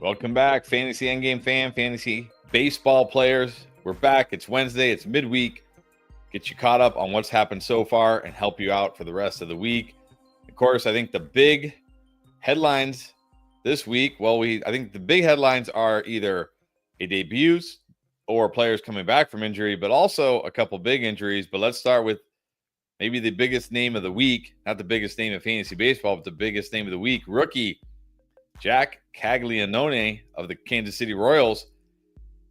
Welcome back, Fantasy Endgame fan, fantasy baseball players. We're back. It's Wednesday. It's midweek. Get you caught up on what's happened so far and help you out for the rest of the week. Of course, I think the big headlines this week, I think the big headlines are either a debuts or players coming back from injury, but also a couple big injuries. But let's start with maybe the biggest name of the week, not the biggest name of fantasy baseball, but the biggest name of the week, rookie Jack Caglianone of the Kansas City Royals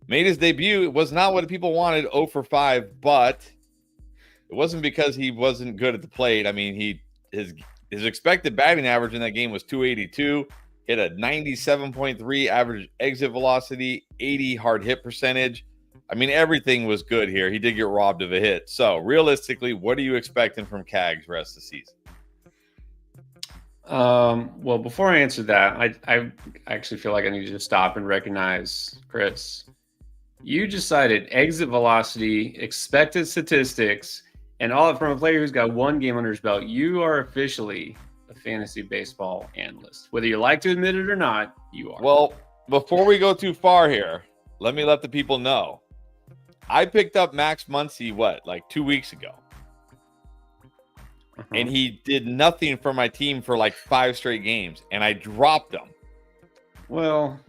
made his debut. It was not what people wanted, 0 for 5, but it wasn't because he wasn't good at the plate. I mean, his expected batting average in that game was 282, hit a 97.3 average exit velocity, 80 hard hit percentage. I mean, everything was good here. He did get robbed of a hit. So, realistically, what are you expecting from Cags rest of the season? Well, before I answer that, I actually feel like I need to stop and recognize, Chris, you just cited exit velocity, expected statistics, and all from a player who's got one game under his belt. You are officially a fantasy baseball analyst. Whether you like to admit it or not, you are. Well, before we go too far here, let the people know. I picked up Max Muncy, 2 weeks ago? And he did nothing for my team for like 5 straight games, and I dropped him. Well,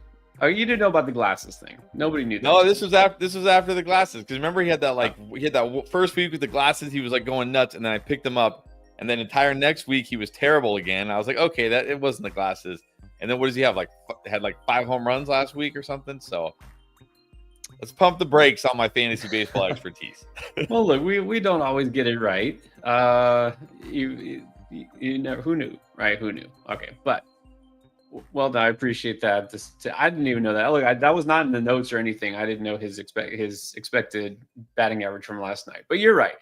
you didn't know about the glasses thing. Nobody knew that. No, this was after the glasses. Because remember, he had that first week with the glasses, he was like going nuts, and then I picked him up, and then entire next week he was terrible again. I was like, okay, that it wasn't the glasses. And then what does he have? Had 5 home runs last week or something. So let's pump the brakes on my fantasy baseball expertise. Well, look, we don't always get it right. You know, who knew, right? Who knew? Okay, but well done. I appreciate that. I didn't even know that. Look, that was not in the notes or anything. I didn't know his expected batting average from last night. But you're right.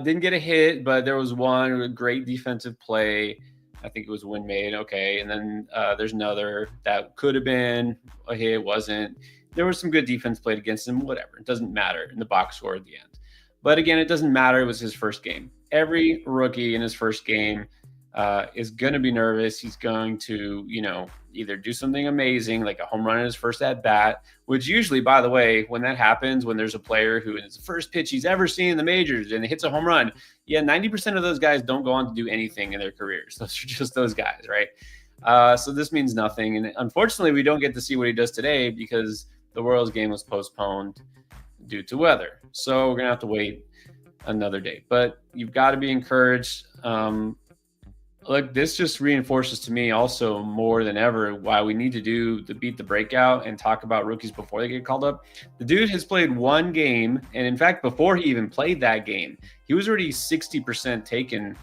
Didn't get a hit, but there was one great defensive play. I think it was win made. Okay, and then there's another that could have been a hit, wasn't. There was some good defense played against him, whatever. It doesn't matter in the box score at the end. But again, it doesn't matter. It was his first game. Every rookie in his first game is going to be nervous. He's going to, either do something amazing, like a home run in his first at bat, which usually, by the way, when that happens, when there's a player who is the first pitch he's ever seen in the majors and hits a home run, 90% of those guys don't go on to do anything in their careers. Those are just those guys, right? So this means nothing. And unfortunately, we don't get to see what he does today because the Royals game was postponed due to weather. So we're going to have to wait another day. But you've got to be encouraged. Look, this just reinforces to me also more than ever why we need to do the beat the breakout and talk about rookies before they get called up. The dude has played one game. And in fact, before he even played that game, he was already 60% taken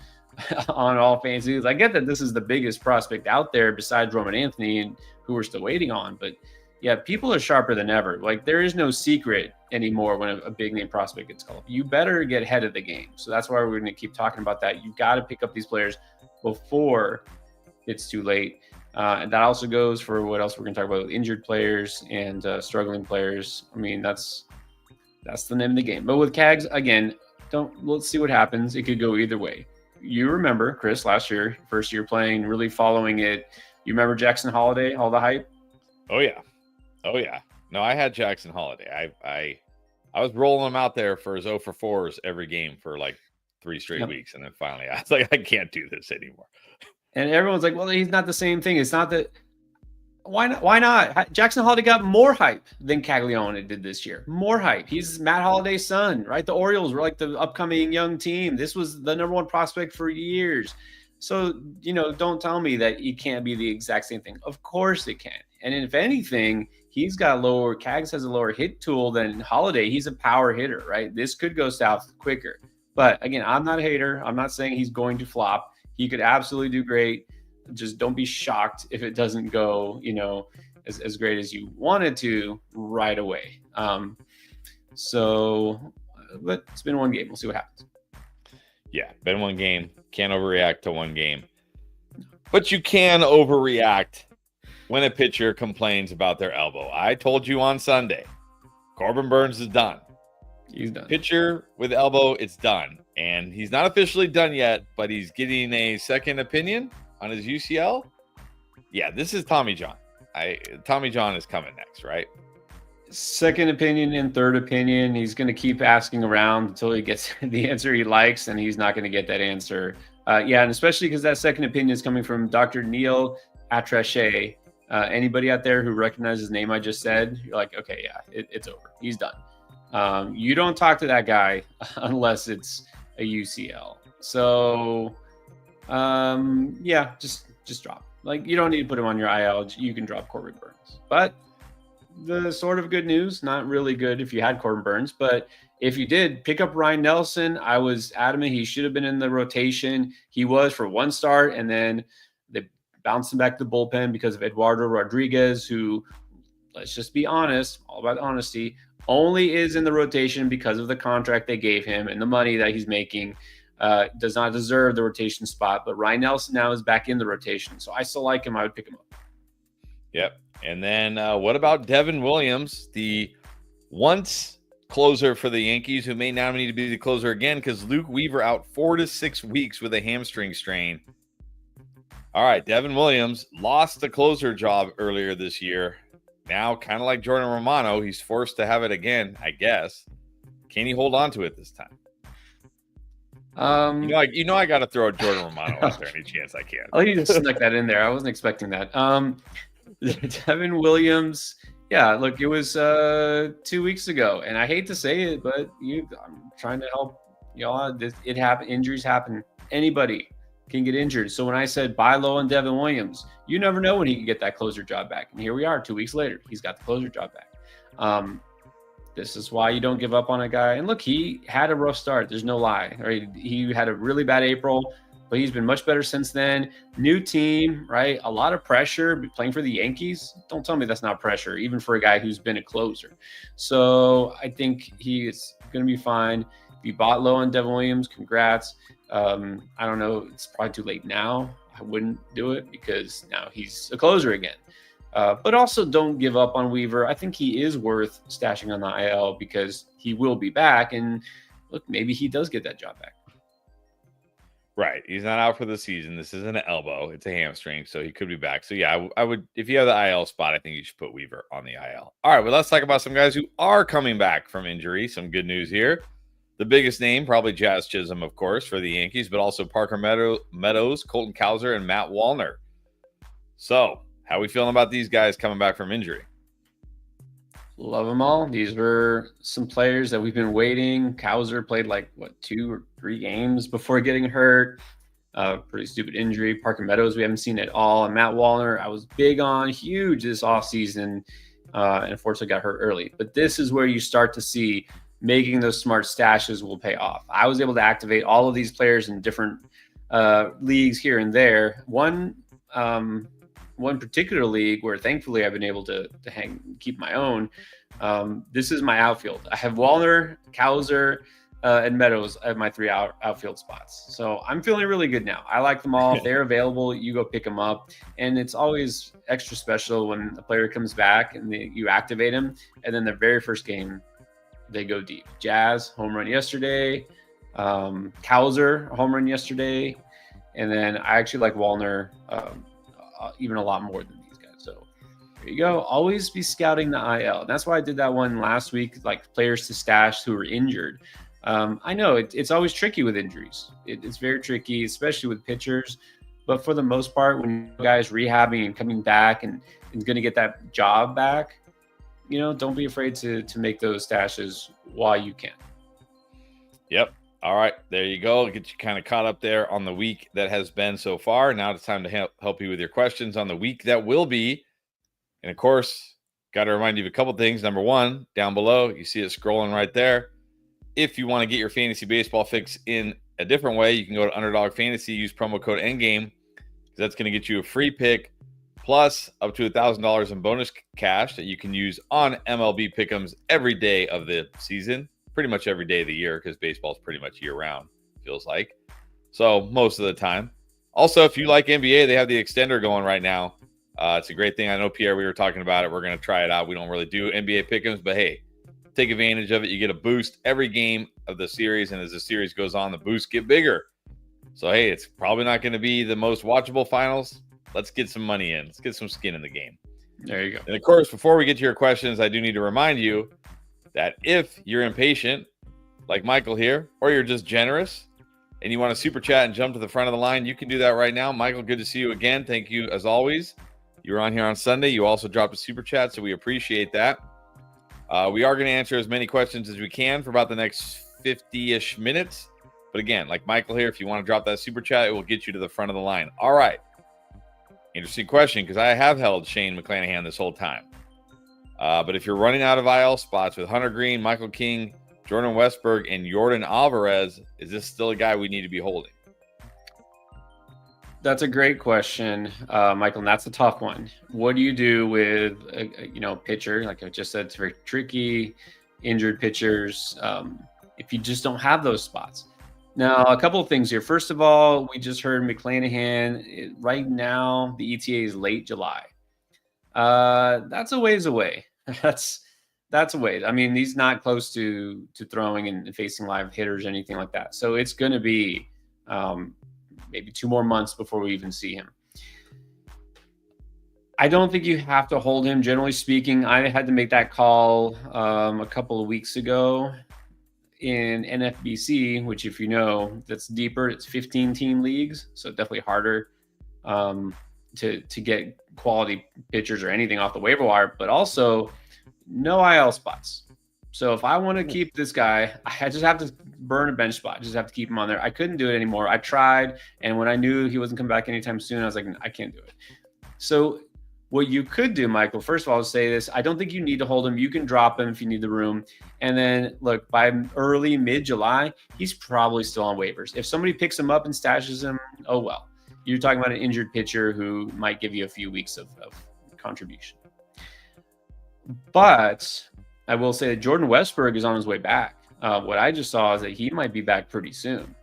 on all fantasy. I get that this is the biggest prospect out there besides Roman Anthony and who we're still waiting on. But yeah, people are sharper than ever. There is no secret anymore when a big name prospect gets called up. You better get ahead of the game. So that's why we're going to keep talking about that. You've got to pick up these players before it's too late. And that also goes for what else we're going to talk about, injured players and struggling players. I mean, that's the name of the game. But with Cags, again, let's see what happens. It could go either way. You remember, Chris, last year, first year playing, really following it. You remember Jackson Holiday, all the hype? Oh, yeah. No, I had Jackson Holiday. I was rolling him out there for his 0 for 4s every game for 3 straight weeks. And then finally, I was like, I can't do this anymore. And everyone's like, well, he's not the same thing. It's not that. Why not? Why not? Jackson Holiday got more hype than Caglianone did this year. More hype. He's Matt Holiday's son, right? The Orioles were the upcoming young team. This was the number 1 prospect for years. So, don't tell me that he can't be the exact same thing. Of course it can. And if anything, Cags has a lower hit tool than Holiday. He's a power hitter, right? This could go south quicker. But again, I'm not a hater. I'm not saying he's going to flop. He could absolutely do great. Just don't be shocked if it doesn't go, as great as you wanted to right away. But it's been one game. We'll see what happens. Yeah, been one game. Can't overreact to one game. But you can overreact when a pitcher complains about their elbow. I told you on Sunday, Corbin Burns is done. He's done. Pitcher with elbow, it's done. And he's not officially done yet, but he's getting a second opinion on his UCL. Yeah, this is Tommy John. Tommy John is coming next, right? Second opinion and third opinion. He's going to keep asking around until he gets the answer he likes, and he's not going to get that answer. Yeah, and especially because that second opinion is coming from Dr. Neil Atrache. Anybody out there who recognizes his name I just said, you're like, okay, yeah, it's over. He's done. You don't talk to that guy unless it's a UCL. So, yeah, just drop. Like, you don't need to put him on your IL. You can drop Corbin Burns. But the sort of good news, not really good if you had Corbin Burns, but if you did, pick up Ryan Nelson. I was adamant he should have been in the rotation. He was for one start, and then they bounced him back to the bullpen because of Eduardo Rodriguez, who, let's just be honest, all about honesty, only is in the rotation because of the contract they gave him and the money that he's making. Does not deserve the rotation spot, but Ryan Nelson now is back in the rotation. So I still like him. I would pick him up. Yep. And then what about Devin Williams, the once closer for the Yankees, who may now need to be the closer again because Luke Weaver out 4 to 6 weeks with a hamstring strain. All right, Devin Williams lost the closer job earlier this year. Now, kind of like Jordan Romano, he's forced to have it again, I guess. Can he hold on to it this time? I got to throw Jordan Romano out there any chance I can. Oh, you just snuck that in there. I wasn't expecting that. Devin Williams, yeah, look, it was 2 weeks ago, and I hate to say it, but I'm trying to help y'all. It happen. Injuries happen. Anybody can get injured. So when I said buy low on Devin Williams, you never know when he can get that closer job back. And here we are 2 weeks later. He's got the closer job back. This is why you don't give up on a guy. And look, he had a rough start. There's no lie. Right? He had a really bad April, but he's been much better since then. New team, right? A lot of pressure playing for the Yankees. Don't tell me that's not pressure, even for a guy who's been a closer. So I think he is going to be fine. If you bought low on Devin Williams, congrats. I don't know. It's probably too late now. I wouldn't do it because now he's a closer again. But also don't give up on Weaver. I think he is worth stashing on the IL because he will be back. And look, maybe he does get that job back. Right. He's not out for the season. This isn't an elbow. It's a hamstring, so he could be back. So, yeah, I would, if you have the IL spot, I think you should put Weaver on the IL. All right, well, let's talk about some guys who are coming back from injury. Some good news here. The biggest name, probably Jazz Chisholm, of course, for the Yankees, but also Parker Meadows, Colton Cowser, and Matt Wallner. So, how are we feeling about these guys coming back from injury? Love them all. These were some players that we've been waiting. Cowser played 2 or 3 games before getting hurt. Pretty stupid injury. Parker Meadows, we haven't seen at all. And Matt Wallner, I was big on, huge this offseason, and unfortunately got hurt early. But this is where you start to see making those smart stashes will pay off. I was able to activate all of these players in different leagues here and there. One particular league where thankfully I've been able to keep my own. This is my outfield. I have Wallner, Cowser, and Meadows at my 3 outfield spots. So I'm feeling really good now. I like them all. If they're available, you go pick them up. And it's always extra special when a player comes back and you activate him. And then the very first game, they go deep. Jazz, home run yesterday. Cowser, home run yesterday. And then I actually like Wallner even a lot more than these guys. So there you go. Always be scouting the IL. And that's why I did that one last week, like players to stash who are injured. I know it's always tricky with injuries. It's very tricky, especially with pitchers. But for the most part, when guys rehabbing and coming back and going to get that job back, don't be afraid to make those stashes while you can. Yep. All right, there you go. Get you kind of caught up there on the week that has been so far. Now it's time to help you with your questions on the week that will be. And, of course, got to remind you of a couple things. Number one, down below, you see it scrolling right there. If you want to get your fantasy baseball fix in a different way, you can go to Underdog Fantasy, use promo code ENDGAME, because that's going to get you a free pick plus up to $1,000 in bonus cash that you can use on MLB Pick'ems every day of the season. Pretty much every day of the year because baseball is pretty much year-round, feels like. So most of the time. Also, if you like NBA, they have the extender going right now. It's a great thing. I know, Pierre, we were talking about it. We're going to try it out. We don't really do NBA pick'ems, but hey, take advantage of it. You get a boost every game of the series, and as the series goes on, the boosts get bigger. So, hey, it's probably not going to be the most watchable finals. Let's get some money in. Let's get some skin in the game. There you go. And of course, before we get to your questions, I do need to remind you that if you're impatient, like Michael here, or you're just generous and you want to super chat and jump to the front of the line, you can do that right now. Michael, good to see you again. Thank you as always. You were on here on Sunday. You also dropped a super chat, so we appreciate that. We are going to answer as many questions as we can for about the next 50-ish minutes. But again, like Michael here, if you want to drop that super chat, it will get you to the front of the line. All right. Interesting question, because I have held Shane McClanahan this whole time. But if you're running out of IL spots with Hunter Green, Michael King, Jordan Westberg, and Yordan Alvarez, is this still a guy we need to be holding? That's a great question, Michael, and that's a tough one. What do you do with a pitcher? Like I just said, it's very tricky. Injured pitchers, if you just don't have those spots. Now, a couple of things here. First of all, we just heard McClanahan. Right now, the ETA is late July. That's a ways away. That's a ways. I mean, he's not close to throwing and facing live hitters or anything like that. So it's going to be maybe 2 more months before we even see him. I don't think you have to hold him. Generally speaking, I had to make that call a couple of weeks ago in NFBC, which, if you know, that's deeper. It's 15-team leagues, so definitely harder to get quality pitchers or anything off the waiver wire, but also no IL spots. So if I want to keep this guy, I just have to burn a bench spot. I just have to keep him on there. I couldn't do it anymore. I tried, and when I knew he wasn't coming back anytime soon, I was like, I can't do it. So what you could do, Michael, first of all, I'll say this. I don't think you need to hold him. You can drop him if you need the room. And then, look, by early, mid-July, he's probably still on waivers. If somebody picks him up and stashes him, oh well. You're talking about an injured pitcher who might give you a few weeks of contribution. But I will say that Jordan Westberg is on his way back. What I just saw is that he might be back pretty soon.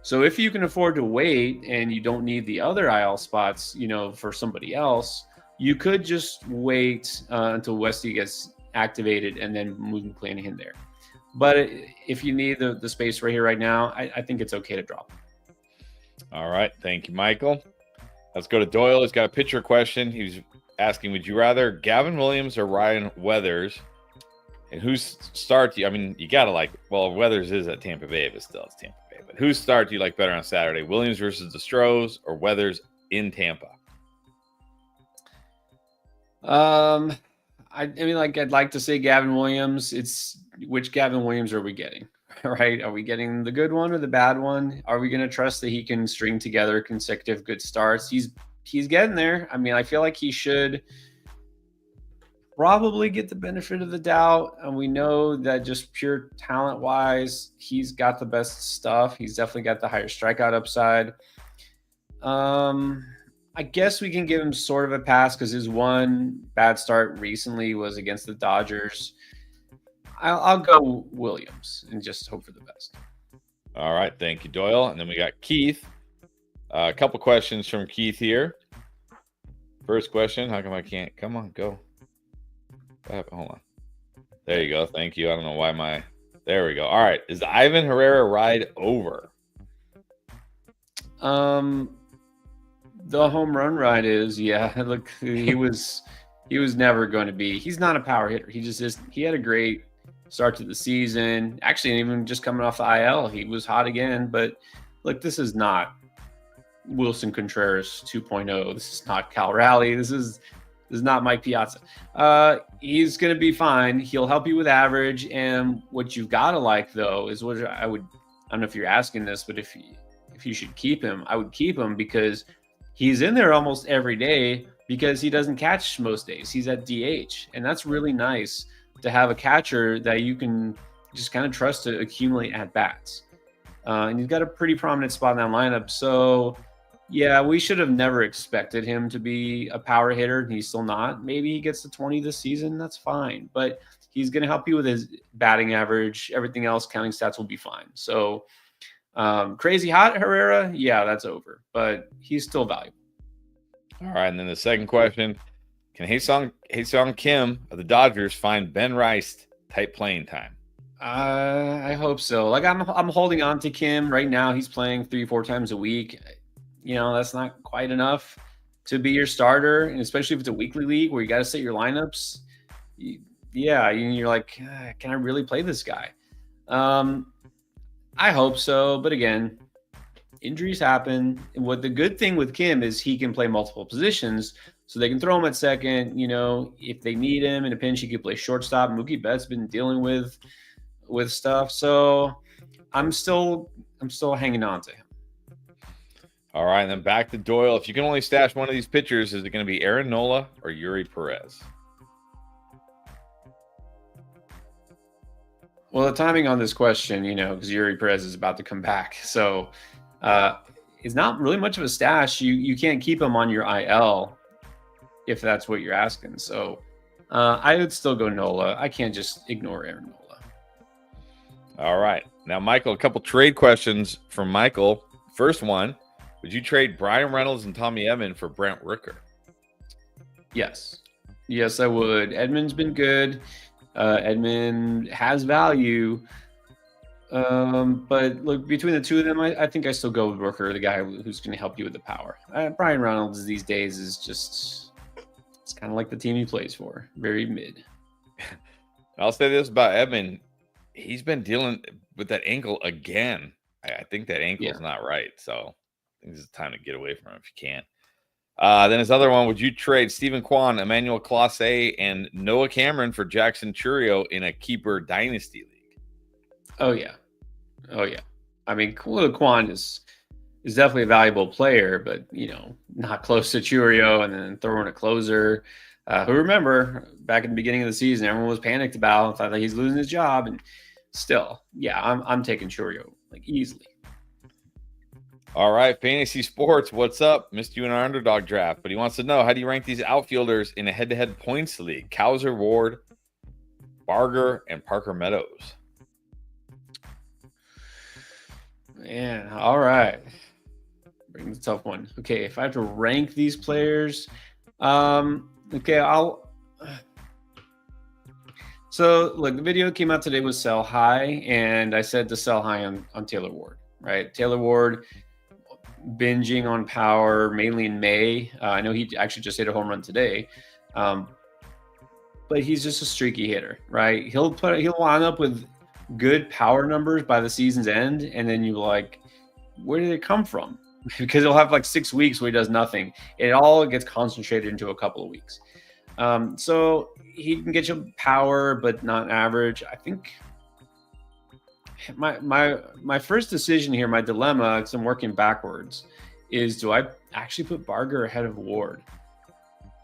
So if you can afford to wait and you don't need the other IL spots, for somebody else, you could just wait until Westy gets activated and then move McClanahan there. But if you need the space right here, right now, I think it's okay to drop him. All right. Thank you, Michael. Let's go to Doyle. He's got a pitcher question. He's asking, would you rather Gavin Williams or Ryan Weathers? And whose start do you, you got to Weathers is at Tampa Bay, but still it's Tampa Bay. But whose start do you like better on Saturday? Williams versus the Stros or Weathers in Tampa? I'd like to say Gavin Williams. It's which Gavin Williams are we getting? Right? Are we getting the good one or the bad one? Are we going to trust that he can string together consecutive good starts? He's getting there. I feel like he should probably get the benefit of the doubt. And we know that just pure talent wise, he's got the best stuff. He's definitely got the higher strikeout upside. I guess we can give him sort of a pass because his one bad start recently was against the Dodgers. I'll go Williams and just hope for the best. All right. Thank you, Doyle. And then we got Keith. A couple questions from Keith here. First question. How come I can't? Come on, go. Hold on. There you go. Thank you. I don't know why there we go. All right. Is the Ivan Herrera ride over? The home run ride is, yeah. Look, he was never going to be. He's not a power hitter. He just is. He had a great start to the season. Actually, even just coming off the IL, he was hot again. But look, this is not Wilson Contreras 2.0. This is not Cal Raleigh. This is not Mike Piazza. He's going to be fine. He'll help you with average. And what you've got to like, though, is what I don't know if you're asking this, but if you should keep him, I would keep him because he's in there almost every day because he doesn't catch most days. He's at DH. And that's really nice to have a catcher that you can just kind of trust to accumulate at bats. And he's got a pretty prominent spot in that lineup. So, yeah, we should have never expected him to be a power hitter. And he's still not. Maybe he gets to 20 this season. That's fine. But he's going to help you with his batting average. Everything else, counting stats, will be fine. So, crazy hot Herrera, yeah, that's over. But he's still valuable. All right, and then the second question. Can Hae-Sung Kim of the Dodgers find Ben Rice type playing time? I hope so. I'm holding on to Kim right now. He's playing 3-4 times a week. That's not quite enough. to be your starter, and especially if it's a weekly league where you got to set your lineups. You're like, can I really play this guy? I hope so, but again, injuries happen. And what the good thing with Kim is he can play multiple positions, so they can throw him at second. If they need him in a pinch, he could play shortstop. Mookie Betts been dealing with stuff, so I'm still hanging on to him. All right, and then back to Doyle. If you can only stash one of these pitchers, is it going to be Aaron Nola or Yuri Perez? Well, the timing on this question, because Yuri Perez is about to come back, so it's not really much of a stash. You can't keep him on your IL if that's what you're asking. So I would still go Nola. I can't just ignore Aaron Nola. All right. Now, Michael, a couple trade questions from Michael. First one, would you trade Brian Reynolds and Tommy Edman for Brent Rooker? Yes. Yes, I would. Edman's been good. Edman has value. But look, between the two of them, I think I still go with Rooker, the guy who's going to help you with the power. Brian Reynolds these days is just, it's kind of like the team he plays for. Very mid. I'll say this about Edman. He's been dealing with that ankle again. I think that ankle is not right. So I think this is time to get away from him if you can. Then his other one, would you trade Stephen Kwan, Emmanuel Clase, and Noah Cameron for Jackson Churio in a keeper dynasty league? Oh, yeah. I mean, Kwan is definitely a valuable player, but, not close to Churio, and then throwing a closer. Who, remember, back at the beginning of the season, everyone was panicked about, thought that he's losing his job, and still, I'm taking Churio, easily. All right, Fantasy Sports, what's up? Missed you in our Underdog draft, but he wants to know, how do you rank these outfielders in a head-to-head points league? Kowser, Ward, Barger, and Parker Meadows. Man, all right. Bring the tough one. Okay, if I have to rank these players, So, look, the video came out today was sell high, and I said to sell high on Taylor Ward, right? Taylor Ward binging on power mainly in May. I know he actually just hit a home run today, but he's just a streaky hitter, right? He'll line up with good power numbers by the season's end, and then you're like, where did it come from? Because he'll have 6 weeks where he does nothing. It all gets concentrated into a couple of weeks. So he can get you power, but not average. I think my first decision here, my dilemma, because I'm working backwards, is do I actually put Barger ahead of Ward?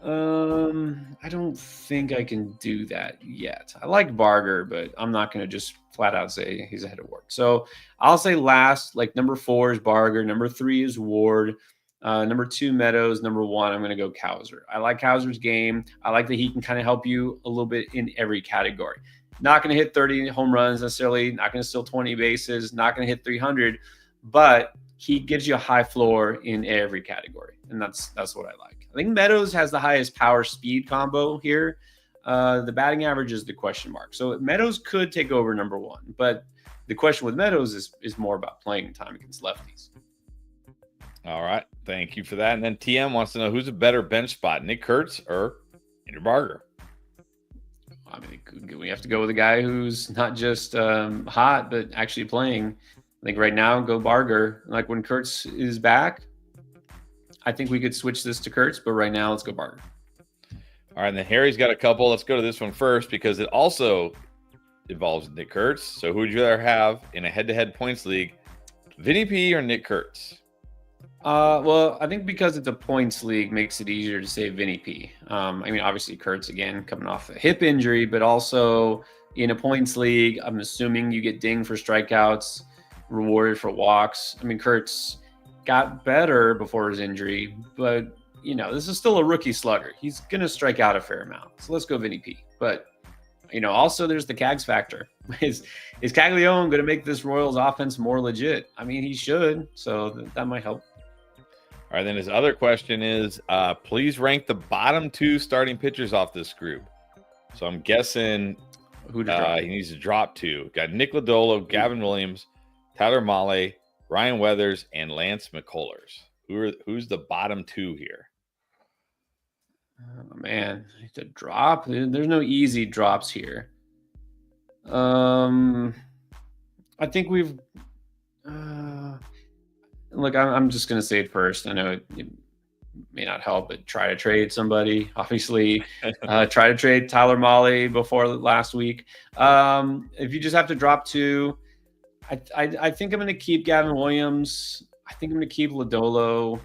I don't think I can do that yet. I like Barger, but I'm not going to just flat out say he's ahead of Ward. So I'll say last, number 4 is Barger, number 3 is Ward, number 2 Meadows, number 1 I'm going to go Kowser. I like Kowser's game. I like that he can kind of help you a little bit in every category. Not going to hit 30 home runs necessarily, not going to steal 20 bases, not going to hit 300, but he gives you a high floor in every category, and that's what I like. I think Meadows has the highest power speed combo here. The batting average is the question mark. So Meadows could take over number 1, but the question with Meadows is more about playing time against lefties. All right. Thank you for that. And then TM wants to know, who's a better bench spot, Nick Kurtz or Andrew Barger? I mean, we have to go with a guy who's not just hot, but actually playing. I think right now, go Barger. When Kurtz is back, I think we could switch this to Kurtz, but right now, let's go Barger. All right, and then Harry's got a couple. Let's go to this one first because it also involves Nick Kurtz. So who would you rather have in a head-to-head points league, Vinny P or Nick Kurtz? Well, I think because it's a points league makes it easier to say Vinny P. I mean, obviously Kurtz, again, coming off a hip injury, but also in a points league, I'm assuming you get dinged for strikeouts, rewarded for walks. I mean, Kurtz got better before his injury, but, this is still a rookie slugger. He's going to strike out a fair amount. So let's go Vinny P. But, also there's the Cags factor. Is Caglione going to make this Royals offense more legit? I mean, he should. So that might help. All right, then his other question is, please rank the bottom 2 starting pitchers off this group. So I'm guessing he needs to drop 2. Got Nick Lodolo, Gavin Williams, Tyler Mahle, Ryan Weathers, and Lance McCullers. Who's the bottom 2 here? Oh, man, to drop. There's no easy drops here. I think we've. Look, I'm just gonna say it first. I know it may not help, but try to trade somebody. Obviously, try to trade Tyler Molly before last week. If you just have to drop two, I think I'm going to keep Gavin Williams. I think I'm going to keep Lodolo.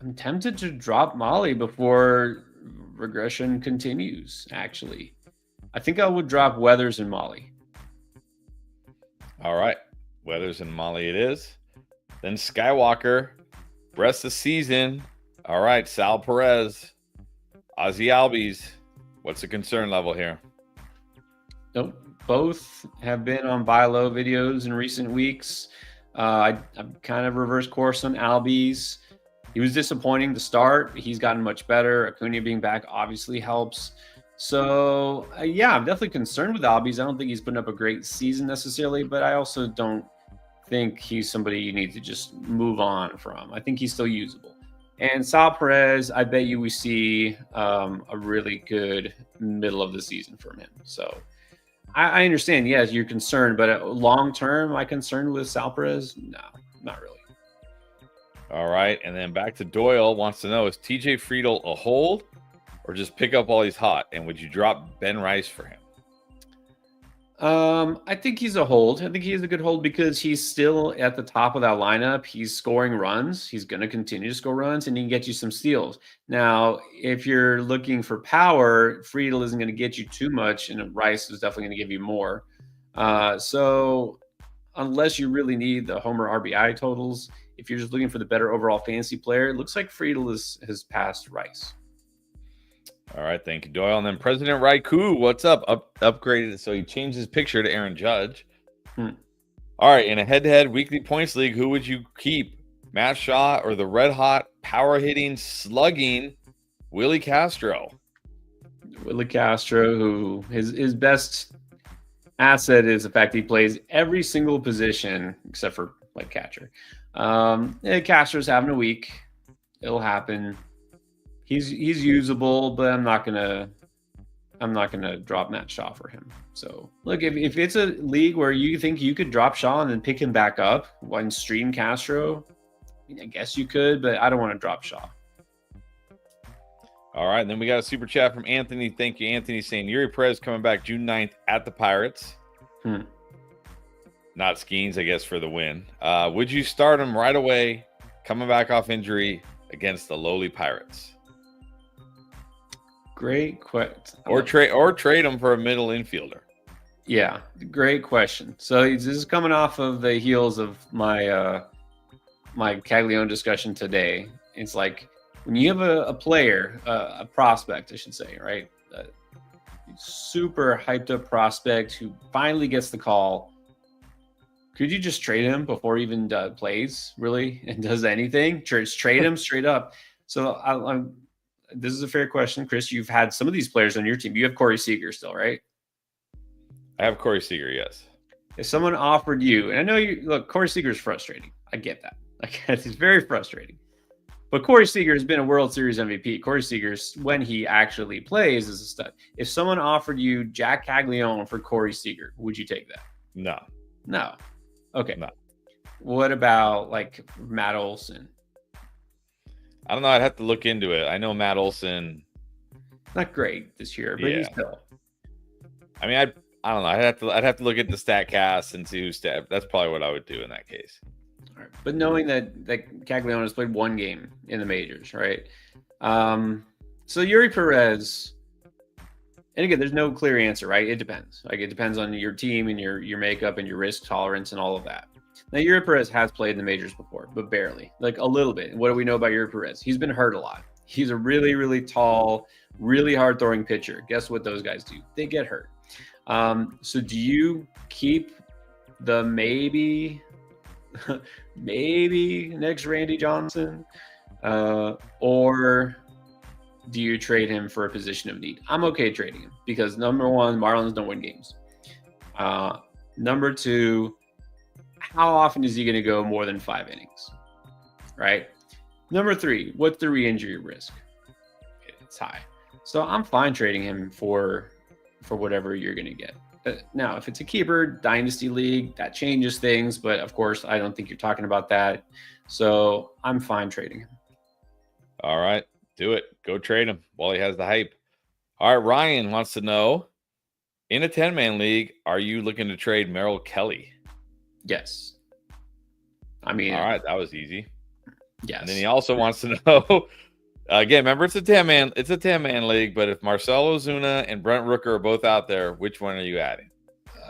I'm tempted to drop Molly before regression continues, actually. I think I would drop Weathers and Molly. All right. Weathers and Molly it is. Then Skywalker, rest of the season. All right, Sal Perez, Ozzy Albies. What's the concern level here? Nope. Both have been on buy low videos in recent weeks. I'm kind of reverse course on Albies. He was disappointing to start. He's gotten much better. Acuna being back obviously helps. So, yeah, I'm definitely concerned with Albies. I don't think he's putting up a great season necessarily, but I also don't think he's somebody you need to just move on from. I think he's still usable. And Sal Perez, I bet you we see a really good middle of the season from him. So I understand, yes, you're concerned, but long term, am I concerned with Sal Perez? No, not really. All right. And then back to Doyle wants to know, is TJ Friedel a hold or just pick up while he's hot? And would you drop Ben Rice for him? I think he's a hold. I think he is a good hold because he's still at the top of that lineup. He's scoring runs. He's going to continue to score runs, and he can get you some steals. Now, if you're looking for power, Friedel isn't going to get you too much, and Rice is definitely going to give you more. So unless you really need the homer RBI totals, if you're just looking for the better overall fantasy player, it looks like Friedel has passed Rice. All right, thank you, Doyle. And then President Raikou, what's up? Upgraded, so he changed his picture to Aaron Judge. All right, in a head-to-head weekly points league, who would you keep? Matt Shaw or the red-hot, power-hitting, slugging Willie Castro? Willie Castro, who his best asset is the fact he plays every single position except for like catcher. Castro's having a week. It'll happen. He's usable, but I'm not gonna drop Matt Shaw for him. So look, if it's a league where you think you could drop Shaw and then pick him back up and stream Castro, I guess you could, but I don't want to drop Shaw. All right, and then we got a super chat from Anthony. Thank you, Anthony, saying Yuri Perez coming back June 9th at the Pirates. Not Skeens, I guess, for the win. Would you start him right away, coming back off injury against the lowly Pirates? Great question. Or trade him for a middle infielder. Yeah, great question. So this is coming off of the heels of my my Caglione discussion today. It's like when you have a player, a prospect, I should say, right? A super hyped up prospect who finally gets the call. Could you just trade him before he even plays, really, and does anything? Just trade him straight up. So this is a fair question, Chris. You've had some of these players on your team. You have Corey Seager still, right? I have Corey Seager, yes. If someone offered you, and I know look, Corey Seager is frustrating. I get that. It's very frustrating. But Corey Seager has been a World Series MVP. Corey Seager, when he actually plays, is a stud. If someone offered you Jack Caglione for Corey Seager, would you take that? No. Okay. No. What about like Matt Olson? I don't know. I'd have to look into it. I know Matt Olson. Not great this year, but he's still. I mean, I don't know. I'd have to look at the StatCast and see who's stat. That's probably what I would do in that case. All right. But knowing that Caglione has played one game in the majors, right? So Yuri Perez, and again, there's no clear answer, right? It depends. Like it depends on your team and your makeup and your risk tolerance and all of that. Now, Yuri Perez has played in the majors before, but barely, like a little bit. What do we know about Yuri Perez? He's been hurt a lot. He's a really, really tall, really hard throwing pitcher. Guess what those guys do? They get hurt. So do you keep the maybe next Randy Johnson, or do you trade him for a position of need? I'm okay trading him because number one, Marlins don't win games. Number two, how often is he going to go more than 5 innings? Right. Number 3, what's the re-injury risk? It's high. So I'm fine trading him for whatever you're going to get. Now, if it's a keeper dynasty league, that changes things. But of course, I don't think you're talking about that. So I'm fine trading him. All right, do it. Go trade him while he has the hype. All right, Ryan wants to know, in a 10-man league, are you looking to trade Merrill Kelly? Yes. I mean, all right, that was easy. Yes. And then he also wants to know, again, remember it's a 10-man league, but if Marcell Ozuna and Brent Rooker are both out there, which one are you adding?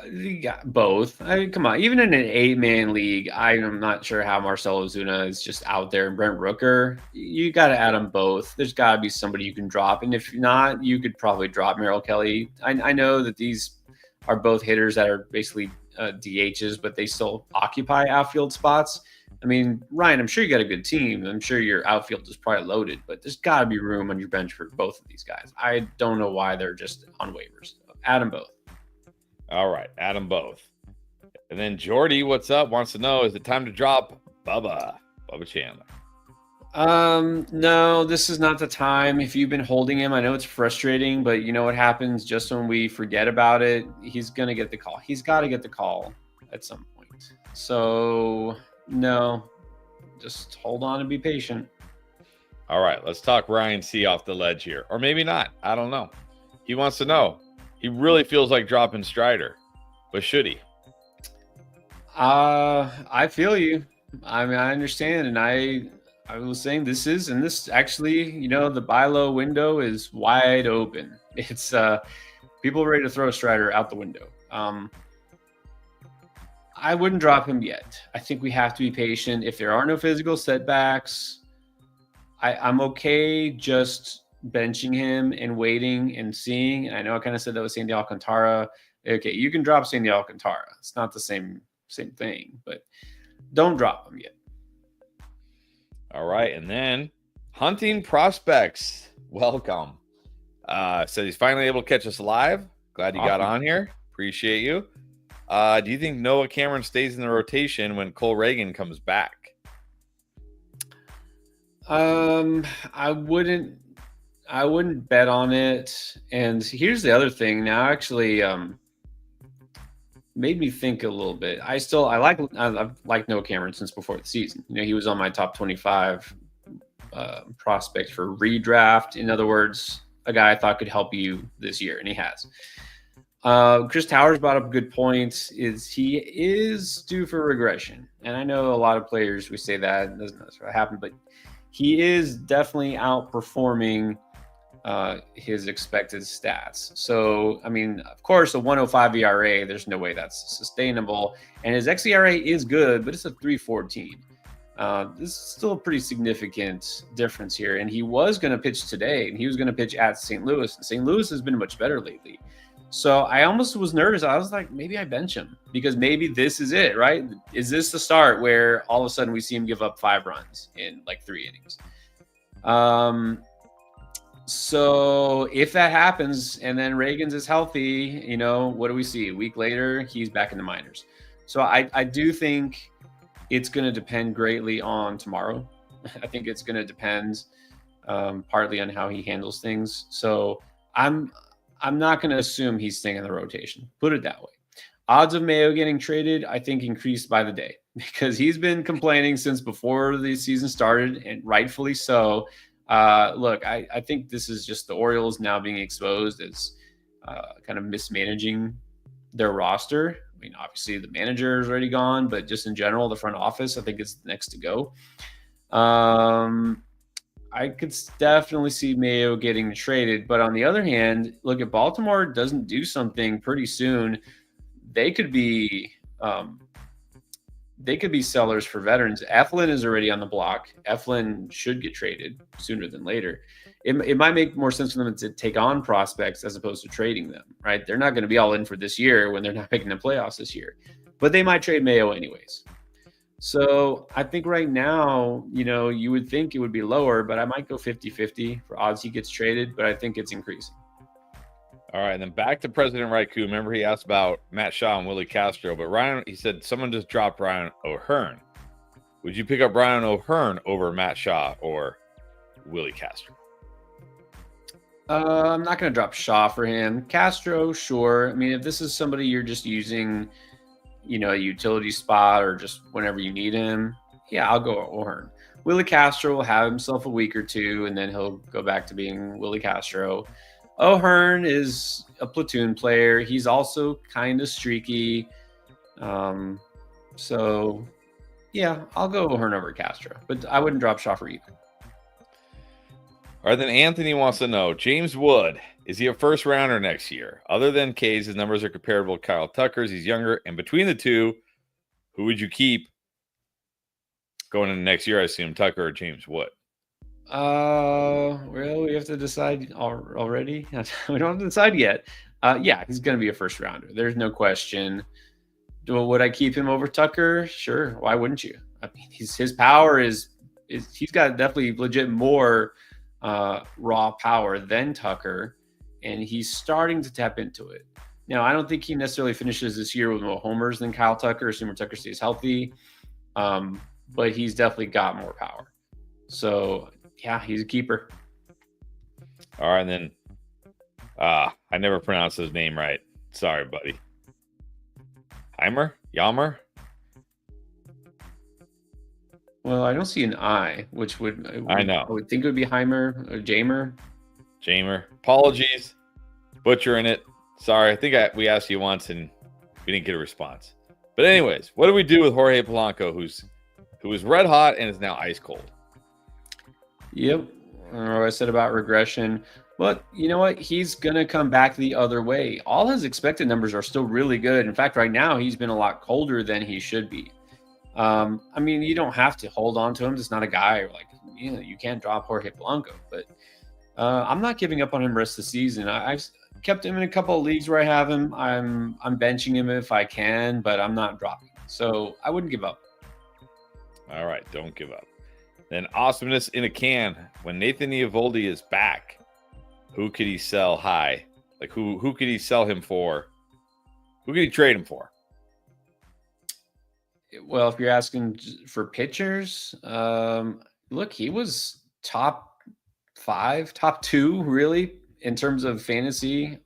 You got both. I mean, come on. Even in an 8-man league, I'm not sure how Marcell Ozuna is just out there. And Brent Rooker, you got to add them both. There's got to be somebody you can drop. And if not, you could probably drop Merrill Kelly. I know that these are both hitters that are basically DHs, but they still occupy outfield spots. I mean, Ryan, I'm sure you got a good team. I'm sure your outfield is probably loaded, but there's got to be room on your bench for both of these guys. I don't know why they're just on waivers. Add them both. All right, add them both. And then Jordy, what's up? Wants to know, is it time to drop Bubba Chandler? No, this is not the time. If you've been holding him, I know it's frustrating, but you know what happens just when we forget about it? He's going to get the call. He's got to get the call at some point. So, no, just hold on and be patient. All right, let's talk Ryan C off the ledge here. Or maybe not. I don't know. He wants to know. He really feels like dropping Strider, but should he? I feel you. I mean, I understand. And I was saying this actually, you know, the buy low window is wide open. It's people ready to throw Strider out the window. I wouldn't drop him yet. I think we have to be patient. If there are no physical setbacks, I'm okay just benching him and waiting and seeing. And I know I kind of said that with Sandy Alcantara. Okay, you can drop Sandy Alcantara. It's not the same thing, but don't drop him yet. All right, and then Hunting Prospects, welcome. Said he's finally able to catch us live. Glad you got on here. Appreciate you. Do you think Noah Cameron stays in the rotation when Cole Reagan comes back? I wouldn't bet on it. And here's the other thing. Now, actually, made me think a little bit. I've liked Noah Cameron since before the season. You know, he was on my top 25 prospect for redraft. In other words, a guy I thought could help you this year, and he has. Chris Towers brought up a good point. He is due for regression, and I know a lot of players we say that it doesn't necessarily happen, but he is definitely outperforming his expected stats. So, I mean, of course, a 105 ERA, there's no way that's sustainable. And his xERA is good, but it's a 3.14. This is still a pretty significant difference here. And he was going to pitch today, and he was going to pitch at St. Louis. And St. Louis has been much better lately. So I almost was nervous. I was like, maybe I bench him because maybe this is it, right? Is this the start where all of a sudden we see him give up 5 runs in like 3 innings? So if that happens and then Reagan's is healthy, you know, what do we see? A week later, he's back in the minors. So I do think it's going to depend greatly on tomorrow. I think it's going to depend partly on how he handles things. So I'm not going to assume he's staying in the rotation. Put it that way. Odds of Mayo getting traded, I think, increased by the day because he's been complaining since before the season started, and rightfully so. Look, I think this is just the Orioles now being exposed as kind of mismanaging their roster. I mean, obviously the manager is already gone, but just in general, the front office, I think it's next to go. I could definitely see Mayo getting traded, but on the other hand, look, if Baltimore doesn't do something pretty soon, they could be sellers for veterans. Eflin is already on the block. Eflin should get traded sooner than later. It might make more sense for them to take on prospects as opposed to trading them, right? They're not going to be all in for this year when they're not making the playoffs this year, but they might trade Mayo anyways. So I think right now, you know, you would think it would be lower, but I might go 50-50 for odds he gets traded, but I think it's increasing. All right, and then back to President Raikou. Remember, he asked about Matt Shaw and Willie Castro, but Ryan, he said someone just dropped Ryan O'Hearn. Would you pick up Brian O'Hearn over Matt Shaw or Willie Castro? I'm not going to drop Shaw for him. Castro, sure. I mean, if this is somebody you're just using, a utility spot or just whenever you need him, yeah, I'll go O'Hearn. Willie Castro will have himself a week or two, and then he'll go back to being Willie Castro. O'Hearn is a platoon player. He's also kind of streaky. So, yeah, I'll go O'Hearn over Castro, but I wouldn't drop Shaw for either. All right, then Anthony wants to know, James Wood, is he a first rounder next year? Other than K's, his numbers are comparable to Kyle Tucker's. He's younger. And between the two, who would you keep going into next year? I assume Tucker or James Wood. Well, we have to decide already. We don't have to decide yet. Yeah, he's going to be a first rounder. There's no question. Would I keep him over Tucker? Sure. Why wouldn't you? I mean, his power is he's got definitely legit more raw power than Tucker, and he's starting to tap into it. Now, I don't think he necessarily finishes this year with more homers than Kyle Tucker, assuming Tucker stays healthy. But he's definitely got more power. So, yeah, he's a keeper. All right, and then I never pronounced his name right. Sorry, buddy. Yammer? Well, I don't see an I, which I know. I would think it would be Heimer or Jamer. Apologies. Butchering it. Sorry. I think we asked you once and we didn't get a response. But anyways, what do we do with Jorge Polanco, who is red hot and is now ice cold? Yep. I don't know what I said about regression. But you know what? He's going to come back the other way. All his expected numbers are still really good. In fact, right now, he's been a lot colder than he should be. I mean, you don't have to hold on to him. It's not a guy you can't drop Jorge Polanco. But I'm not giving up on him the rest of the season. I've kept him in a couple of leagues where I have him. I'm benching him if I can, but I'm not dropping. So I wouldn't give up. All right, don't give up. Then awesomeness in a can. When Nathan Eovaldi is back, who could he sell high? Like who could he sell him for? Who could he trade him for? Well, if you're asking for pitchers, look, he was top 5, top 2, really, in terms of fantasy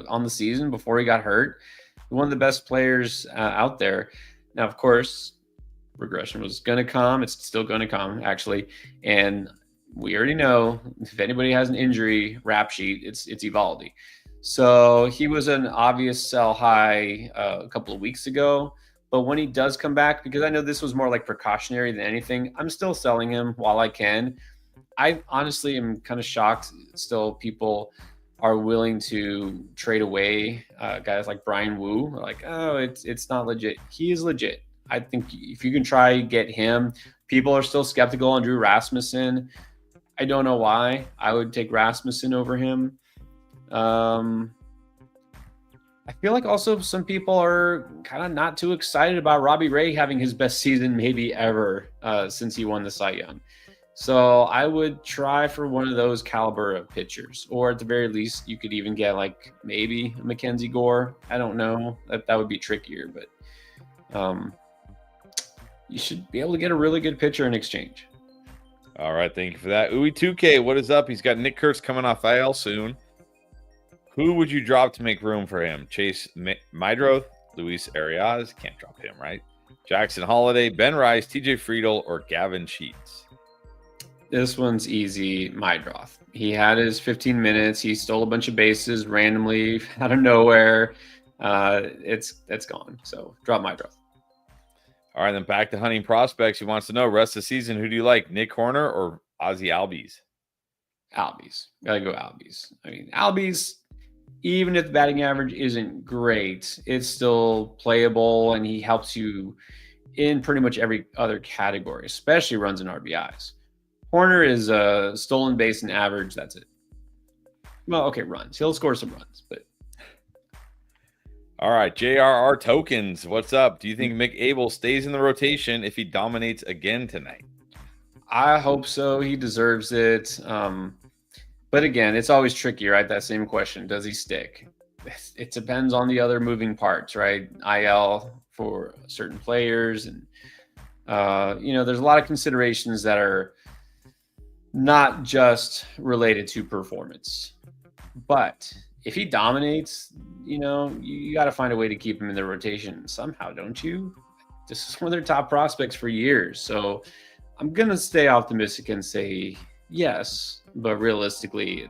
on the season before he got hurt. One of the best players out there. Now, of course, regression was going to come. It's still going to come, actually. And we already know if anybody has an injury rap sheet, it's Eovaldi. So he was an obvious sell high a couple of weeks ago. But when he does come back, because I know this was more like precautionary than anything, I'm still selling him while I can. I honestly am kind of shocked still people are willing to trade away guys like Brian Wu. Like, oh, it's not legit. He is legit. I think if you can try get him, people are still skeptical on Drew Rasmussen. I don't know why. I would take Rasmussen over him. I feel like also some people are kind of not too excited about Robbie Ray having his best season maybe ever since he won the Cy Young. So I would try for one of those caliber of pitchers, or at the very least, you could even get like maybe a Mackenzie Gore. I don't know. That would be trickier, but you should be able to get a really good pitcher in exchange. All right, thank you for that. Uwe2K, what is up? He's got Nick Kurtz coming off IL soon. Who would you drop to make room for him? Chase Mydroth, Luis Arias, can't drop him, right? Jackson Holiday, Ben Rice, TJ Friedel, or Gavin Sheets? This one's easy. Mydroth. He had his 15 minutes. He stole a bunch of bases randomly out of nowhere. It's gone. So drop Mydroth. All right, then back to hunting prospects. He wants to know, rest of the season, who do you like, Nick Horner or Ozzy Albies? Albies. Gotta go Albies. I mean, Albies, even if the batting average isn't great, it's still playable, and he helps you in pretty much every other category, especially runs and RBIs. Horner is a stolen base and average. That's it. Well, okay, runs. He'll score some runs, but. All right, JRR Tokens, what's up? Do you think Mick Abel stays in the rotation if he dominates again tonight? I hope so. He deserves it. But again, it's always tricky, right? That same question. Does he stick? It depends on the other moving parts, right? IL for certain players. And There's a lot of considerations that are not just related to performance. But if he dominates, you got to find a way to keep him in the rotation somehow, don't you? This is one of their top prospects for years. So I'm going to stay optimistic and say yes, but realistically,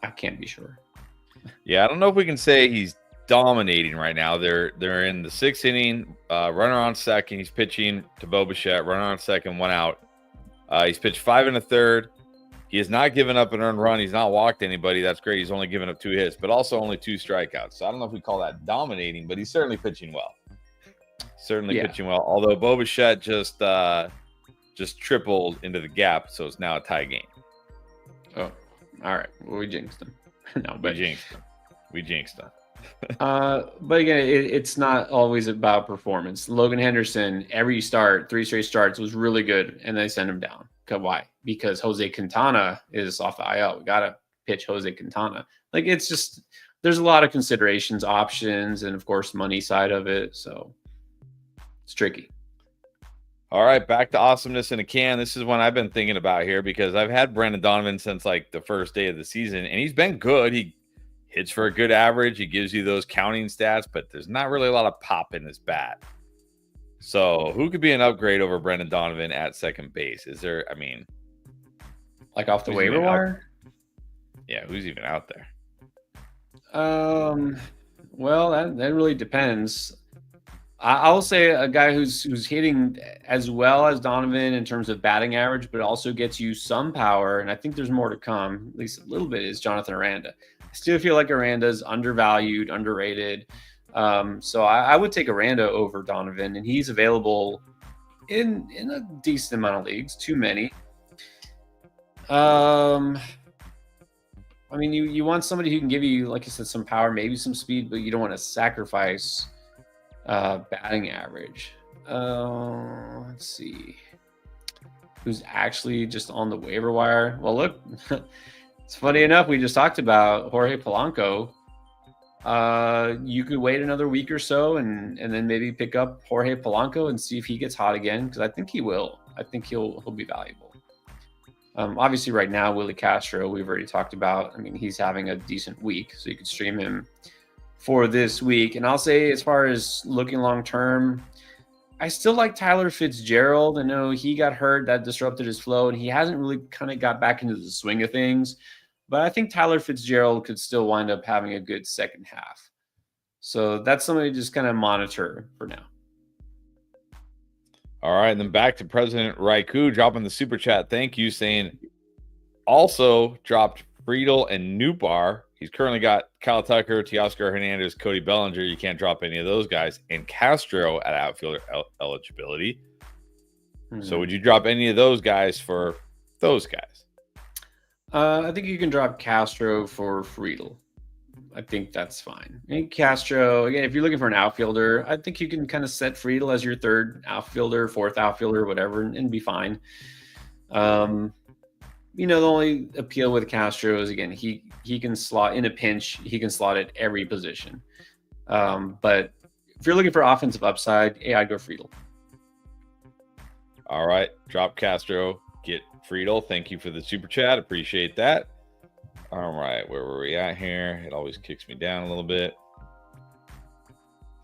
I can't be sure. Yeah, I don't know if we can say he's dominating right now. They're in the 6th inning, runner on second. He's pitching to Bo Bichette, runner on second, 1 out. He's pitched 5 1/3. He has not given up an earned run. He's not walked anybody. That's great. He's only given up 2 hits, but also only 2 strikeouts. So I don't know if we call that dominating, but he's certainly pitching well. Pitching well. Although Bo Bichette just tripled into the gap, so it's now a tie game. Oh, all right. Well, we jinxed him. No, but we jinxed him. But again, it's not always about performance. Logan Henderson, every start, 3 straight starts, was really good, and they send him down. Why? Because Jose Quintana is off the IL. We gotta pitch Jose Quintana. Like, it's just, there's a lot of considerations, options, and of course money side of it. So it's tricky. All right, back to awesomeness in a can. This is one I've been thinking about here because I've had Brendan Donovan since like the first day of the season, and he's been good. He hits for a good average. He gives you those counting stats, but there's not really a lot of pop in his bat. So who could be an upgrade over Brendan Donovan at second base? Is there, like off the waiver wire? Yeah, who's even out there? Well, that really depends. I'll say a guy who's hitting as well as Donovan in terms of batting average, but also gets you some power, and I think there's more to come, at least a little bit, is Jonathan Aranda. I still feel like Aranda's undervalued, underrated. So I would take Aranda over Donovan, and he's available in a decent amount of leagues, too many. You want somebody who can give you, like I said, some power, maybe some speed, but you don't want to sacrifice batting average. Let's see. Who's actually just on the waiver wire? Well, look, it's funny enough, we just talked about Jorge Polanco. You could wait another week or so and then maybe pick up Jorge Polanco and see if he gets hot again, because I think he will. I think he'll be valuable. Obviously, right now, Willie Castro, we've already talked about. He's having a decent week, so you could stream him for this week. And I'll say, as far as looking long term, I still like Tyler Fitzgerald. I know he got hurt, that disrupted his flow, and he hasn't really kind of got back into the swing of things. But I think Tyler Fitzgerald could still wind up having a good second half. So that's something to just kind of monitor for now. All right, and then back to President Raikou dropping the super chat. Thank you, saying also dropped Friedel and Newbar. He's currently got Kyle Tucker, Teoscar Hernandez, Cody Bellinger. You can't drop any of those guys. And Castro at outfielder eligibility. So would you drop any of those guys for those guys? I think you can drop Castro for Friedel. I think that's fine. And Castro, again, if you're looking for an outfielder, I think you can kind of set Friedel as your third outfielder, fourth outfielder, whatever, and be fine. The only appeal with Castro is, again, he can slot in a pinch. He can slot at every position. But if you're looking for offensive upside, I'd go Friedel. All right. Drop Castro. Get Friedel. Thank you for the super chat. Appreciate that. All right. Where were we at here? It always kicks me down a little bit.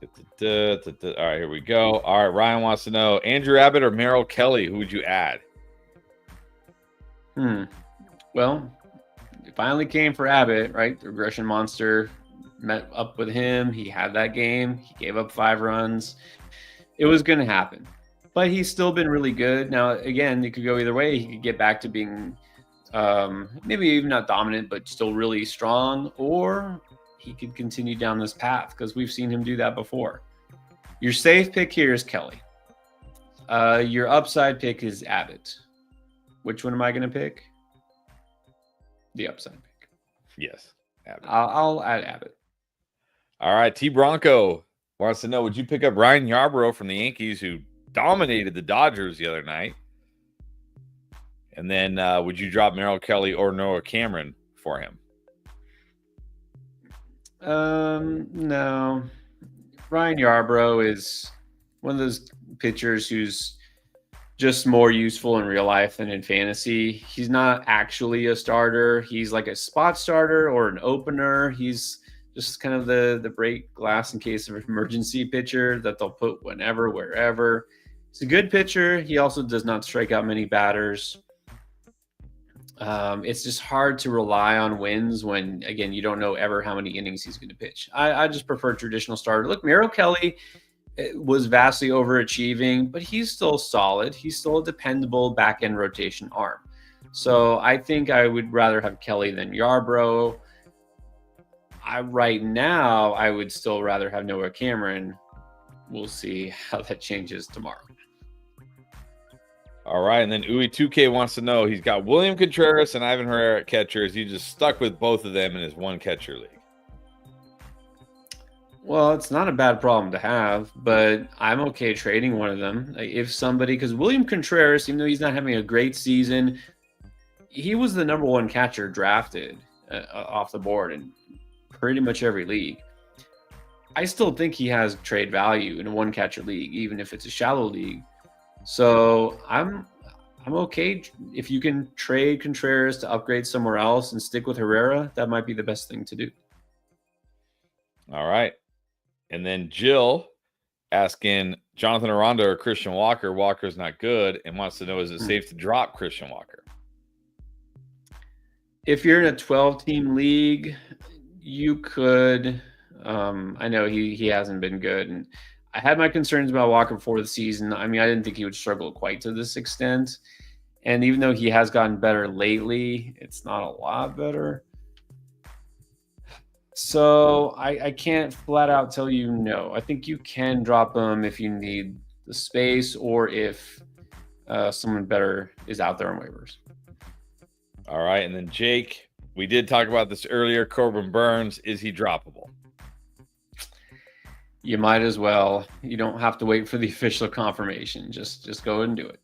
All right. Here we go. All right. Ryan wants to know, Andrew Abbott or Merrill Kelly? Who would you add? Well, it finally came for Abbott, right? The regression monster met up with him. He had that game. He gave up 5 runs. It was going to happen. But he's still been really good. Now, again, it could go either way. He could get back to being maybe even not dominant, but still really strong, or he could continue down this path, because we've seen him do that before. Your safe pick here is Kelly. Your upside pick is Abbott. Which one am I going to pick? The upside pick. Yes, Abbott. I'll add Abbott. All right, T Bronco wants to know, would you pick up Ryan Yarbrough from the Yankees, who dominated the Dodgers the other night? And then would you drop Merrill Kelly or Noah Cameron for him? No. Ryan Yarbrough is one of those pitchers who's just more useful in real life than in fantasy. He's not actually a starter. He's like a spot starter or an opener. He's just kind of the break glass in case of emergency pitcher that they'll put whenever, wherever. He's a good pitcher. He also does not strike out many batters. It's just hard to rely on wins when, again, you don't know ever how many innings he's going to pitch. I just prefer traditional starter. Look, Merrill Kelly was vastly overachieving, but he's still solid. He's still a dependable back-end rotation arm. So I think I would rather have Kelly than Yarbrough. Right now, I would still rather have Noah Cameron. We'll see how that changes tomorrow. All right, and then Uwe2K wants to know, he's got William Contreras and Ivan Herrera at catcher. Is he just stuck with both of them in his one catcher league? Well, it's not a bad problem to have, but I'm okay trading one of them. If somebody, because William Contreras, even though he's not having a great season, he was the number one catcher drafted off the board in pretty much every league. I still think he has trade value in a one catcher league, even if it's a shallow league. So I'm okay if you can trade Contreras to upgrade somewhere else and stick with Herrera. That might be the best thing to do. All right. And then Jill asking Jonathan Aranda or Christian Walker. Walker's not good and wants to know, is it safe to drop Christian Walker? If you're in a 12-team league, you could. I know he hasn't been good. And I had my concerns about Walker before the season. I mean, I didn't think he would struggle quite to this extent. And even though he has gotten better lately, it's not a lot better. So I can't flat out tell you no. I think you can drop him if you need the space or if someone better is out there on waivers. All right. And then Jake, we did talk about this earlier. Corbin Burns, is he droppable? You might as well. You don't have to wait for the official confirmation. Just go and do it.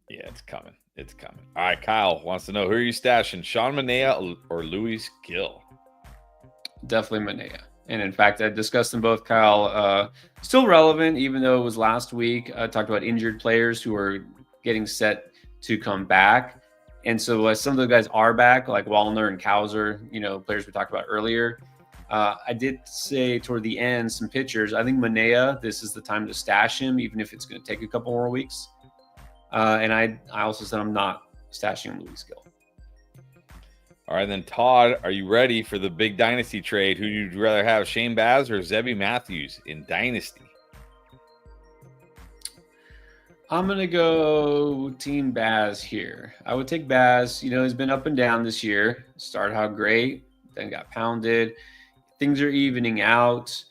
Yeah, it's coming. It's coming. All right. Kyle wants to know, who are you stashing, Sean Manaea or Luis Gill? Definitely Manaea. And in fact, I discussed them both, Kyle. Still relevant, even though it was last week. I talked about injured players who are getting set to come back. And so some of the guys are back, like Wallner and Kauser, players we talked about earlier. I did say toward the end, some pitchers. I think Manaea, this is the time to stash him, even if it's going to take a couple more weeks. And I also said I'm not stashing Luis Gill. All right, then Todd, are you ready for the big dynasty trade? Who would you rather have, Shane Baz or Zebby Matthews in dynasty? I'm going to go Team Baz here. I would take Baz. He's been up and down this year. Started out great, then got pounded. Things are evening out.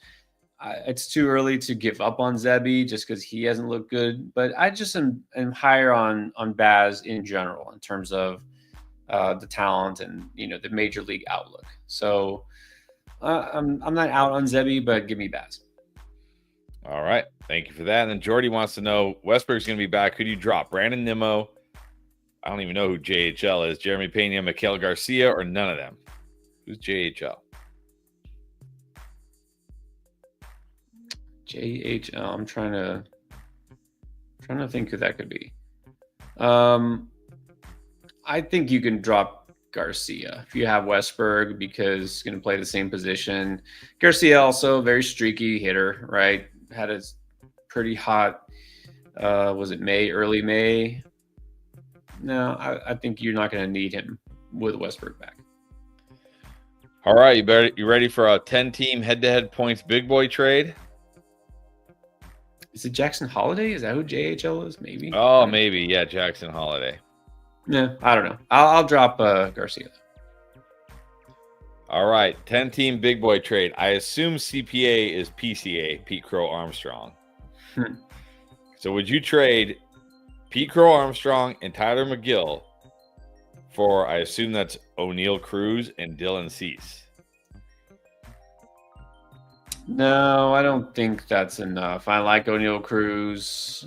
It's too early to give up on Zebby just because he hasn't looked good. But I just am higher on Baz in general in terms of the talent and the major league outlook. So I'm not out on Zebby, but give me Baz. All right, thank you for that. And then Jordy wants to know, Westberg's going to be back. Who do you drop? Brandon Nimmo? I don't even know who JHL is. Jeremy Pena, Miguel Garcia, or none of them? Who's JHL? JHL. I'm trying to think who that could be. I think you can drop Garcia if you have Westberg because he's going to play the same position. Garcia also a very streaky hitter, right? Had a pretty hot, was it early May? No, I think you're not going to need him with Westberg back. All right, you ready for a 10-team head-to-head points big boy trade? Is it Jackson Holiday? Is that who JHL is? Maybe. Oh, maybe. Yeah, Jackson Holiday. No, I don't know. I'll drop Garcia. All right, 10-team big boy trade. I assume CPA is PCA, Pete Crow Armstrong. So would you trade Pete Crow Armstrong and Tyler McGill for, I assume that's O'Neal Cruz and Dylan Cease? No, I don't think that's enough. I like O'Neal Cruz.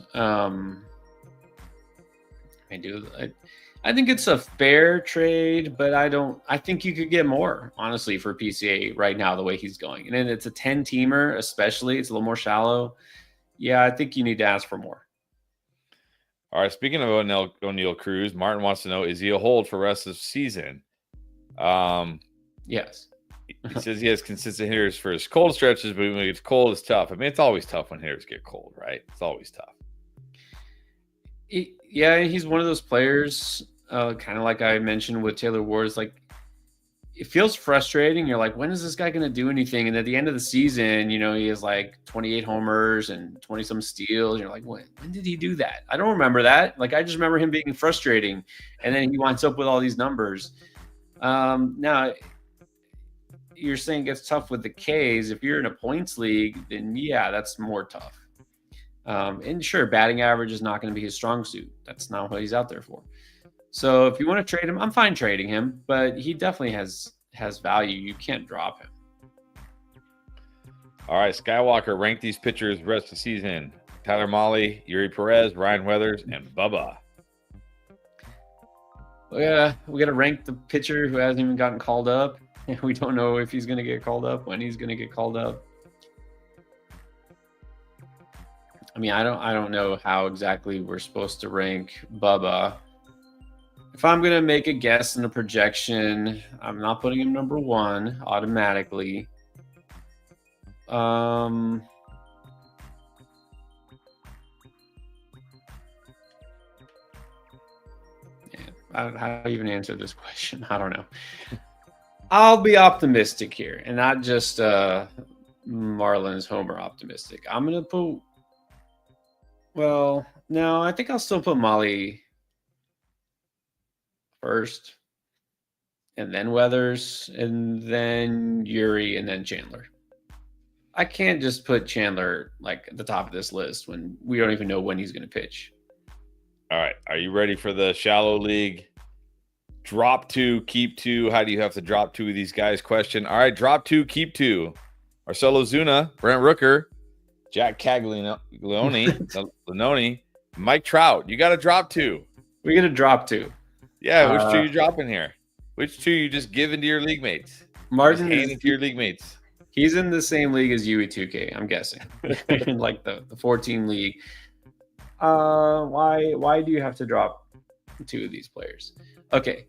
I think it's a fair trade, but I think you could get more, honestly, for PCA right now, the way he's going. And then it's a 10-teamer, especially. It's a little more shallow. Yeah, I think you need to ask for more. All right. Speaking of O'Neal Cruz, Martin wants to know, is he a hold for the rest of the season? Yes. He says he has consistent hitters for his cold stretches, but when it's cold, it's tough. I mean, it's always tough when hitters get cold, right? It's always tough. Yeah, he's one of those players, kind of like I mentioned with Taylor Ward. It's like, it feels frustrating. You're like, when is this guy going to do anything? And at the end of the season, he has like 28 homers and 20 some steals. You're like, when did he do that? I don't remember that. Like, I just remember him being frustrating, and then he winds up with all these numbers. Now, you're saying it's tough with the K's. If you're in a points league, then yeah, that's more tough. And sure, batting average is not going to be his strong suit. That's not what he's out there for. So if you want to trade him, I'm fine trading him, but he definitely has value. You can't drop him. All right, Skywalker, rank these pitchers rest of the season. Tyler Mahle, Yuri Perez, Ryan Weathers, and Bubba. Yeah, we got to rank the pitcher who hasn't even gotten called up. We don't know if he's going to get called up, when he's going to get called up. I mean, I don't know how exactly we're supposed to rank Bubba. If I'm going to make a guess and a projection, I'm not putting him number 1 automatically. How do I even answer this question? I don't know. I'll be optimistic here, and not just Marlins homer optimistic. I'm going to put... Well, no, I think I'll still put Mahle first, and then Weathers, and then Yuri, and then Chandler. I can't just put Chandler like at the top of this list when we don't even know when he's going to pitch. All right. Are you ready for the shallow league? Drop 2, keep 2. How do you have to drop 2 of these guys? Question. All right. Drop 2, keep 2. Marcelo Zuna, Brent Rooker, Jack Caglianone, Mike Trout. You got to drop 2. We got to drop 2. Yeah, which 2 you dropping here? Which 2 you just giving to your league mates? Martin is to your league mates. He's in the same league as UE2K, I'm guessing. In like the 14 league. Why do you have to drop 2 of these players? Okay.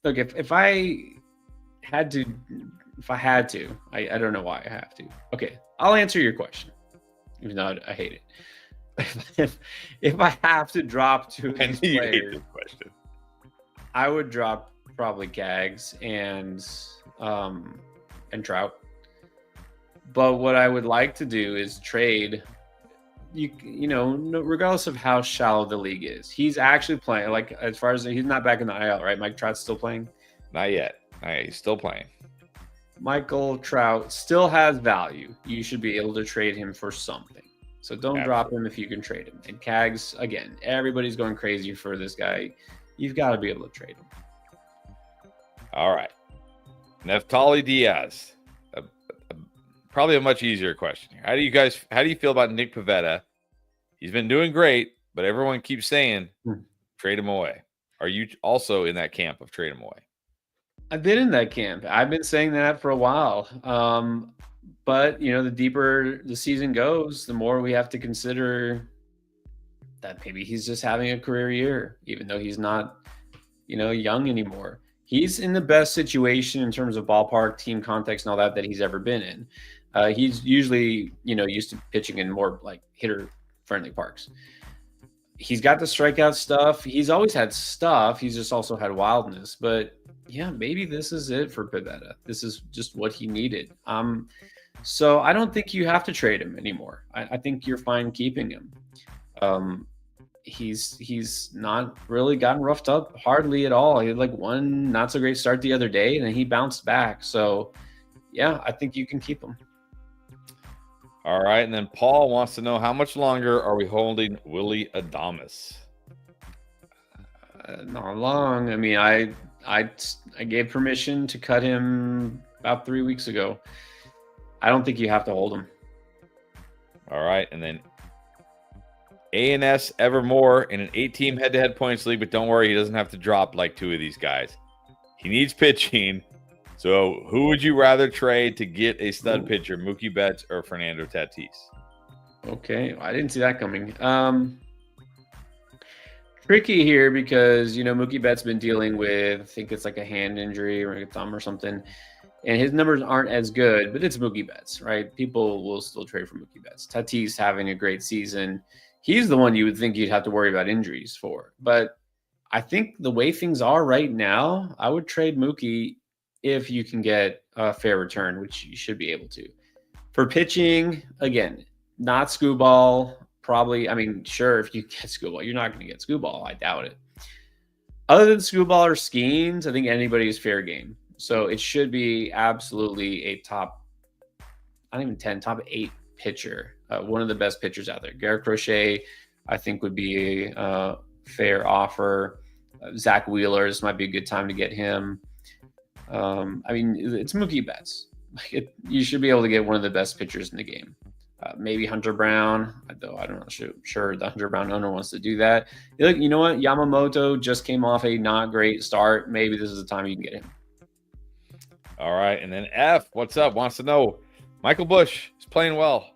Look, if I had to, I don't know why I have to. Okay, I'll answer your question, even though I hate it. If I have to drop 2 of these players, I would drop probably Gags and Trout. But what I would like to do is trade. Regardless of how shallow the league is, he's actually playing. Like, as far as he's not back in the IL, right? Mike Trout's still playing. Not yet. He's still playing. Michael Trout still has value. You should be able to trade him for something. So don't drop him if you can trade him. And Cags, again, everybody's going crazy for this guy. You've got to be able to trade him. All right. Neftali Diaz. Probably a much easier question here. How do you feel about Nick Pivetta? He's been doing great, but everyone keeps saying trade him away. Are you also in that camp of trade him away? I've been in that camp. I've been saying that for a while. But, the deeper the season goes, the more we have to consider that maybe he's just having a career year, even though he's not, young anymore. He's in the best situation in terms of ballpark, team context, and all that he's ever been in. He's usually, used to pitching in more like hitter-friendly parks. He's got the strikeout stuff. He's always had stuff. He's just also had wildness. But, yeah, maybe this is it for Pivetta. This is just what he needed. So I don't think you have to trade him anymore. I think you're fine keeping him. He's not really gotten roughed up hardly at all. He had like one not so great start the other day, and then he bounced back. So, yeah, I think you can keep him. All right, and then Paul wants to know, how much longer are we holding Willy Adames? Not long. I mean, I gave permission to cut him about 3 weeks ago. I don't think you have to hold him. All right, and then ANS Evermore in an 8-team head-to-head points league, but don't worry, he doesn't have to drop like 2 of these guys. He needs pitching. So who would you rather trade to get a stud pitcher, Mookie Betts or Fernando Tatis? Okay, I didn't see that coming. Tricky here because Mookie Betts been dealing with, I think it's like a hand injury or a thumb or something, and his numbers aren't as good. But it's Mookie Betts, right? People will still trade for Mookie Betts. Tatis having a great season. He's the one you would think you'd have to worry about injuries for. But I think the way things are right now, I would trade Mookie if you can get a fair return, which you should be able to. For pitching, again, not Screwball. Probably, I mean, sure, if you get Screwball, you're not going to get Screwball. I doubt it. Other than Screwball or Skeens, I think anybody is fair game. So it should be absolutely a top, not even 10, top 8 pitcher. One of the best pitchers out there. Garrett Crochet, I think, would be a fair offer. Zach Wheeler, this might be a good time to get him. I mean, it's Mookie Betts. You should be able to get one of the best pitchers in the game. Maybe Hunter Brown, though I'm not sure the Hunter Brown owner wants to do that. Look, you know what? Yamamoto just came off a not great start. Maybe this is the time you can get him. All right. And then F, what's up? Wants to know, Michael Busch is playing well,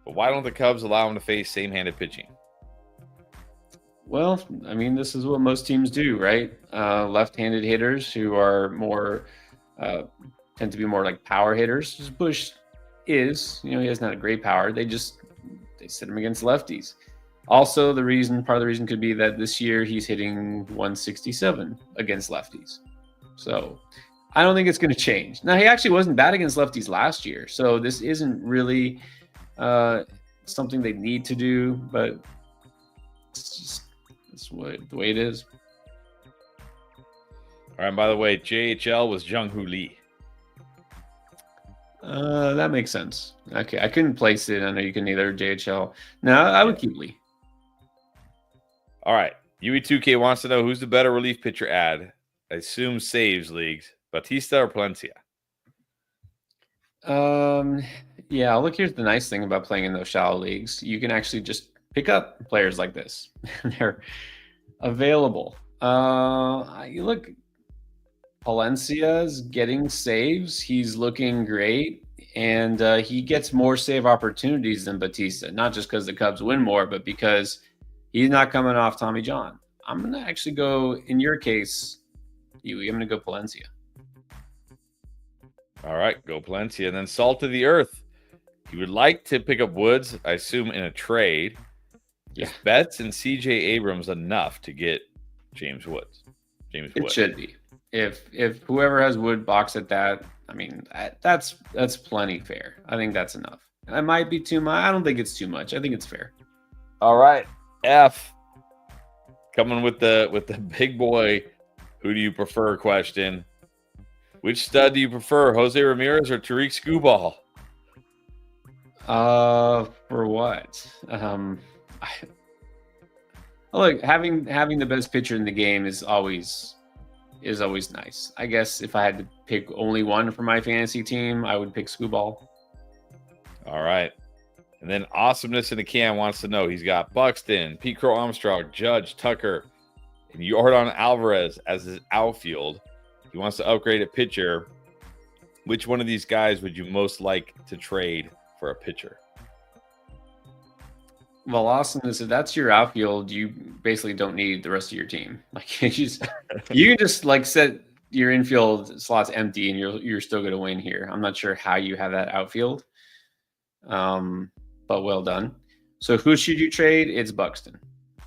but why don't the Cubs allow him to face same-handed pitching? Well, I mean, this is what most teams do, right? Left-handed hitters who are more tend to be more like power hitters. Just Busch is, he has not a great power. They sit him against lefties. Also, part of the reason could be that this year he's hitting 167 against lefties. So I don't think it's going to change. Now, he actually wasn't bad against lefties last year. So this isn't really something they need to do, but that's the way it is. All right. And by the way, JHL was Jung-Hoo Lee. That makes sense. Okay, I couldn't place it. I know you can either JHL. No, I would keep Lee. All right. UE2K wants to know who's the better relief pitcher ad. I assume saves leagues, Bautista or Palencia? Yeah, look, here's the nice thing about playing in those shallow leagues. You can actually just pick up players like this. They're available. You look, Palencia's getting saves. He's looking great. And he gets more save opportunities than Bautista, not just because the Cubs win more, but because he's not coming off Tommy John. I'm going to actually go, in your case, I'm going to go Palencia. All right, go Palencia. And then Salt of the Earth. You would like to pick up Woods, I assume, in a trade. Yeah. Is Betts and CJ Abrams enough to get James Woods? It should be. If whoever has Wood box at that, I mean, that's plenty fair. I think that's enough. It might be too much. I don't think it's too much. I think it's fair. All right, F, coming with the big boy. Who do you prefer? Question. Which stud do you prefer, Jose Ramirez or Tariq Skubal? For what? Look, having the best pitcher in the game is always nice. I guess if I had to pick only one for my fantasy team, I would pick Skubal. All right. And then Awesomeness in the Can wants to know, he's got Buxton, Pete Crow Armstrong, Judge, Tucker, and Yordan Alvarez as his outfield. He wants to upgrade a pitcher. Which one of these guys would you most like to trade for a pitcher? Well, Awesomeness, if that's your outfield, you basically don't need the rest of your team. Like you can just like set your infield slots empty and you're still going to win here. I'm not sure how you have that outfield. But well done. So who should you trade? It's Buxton.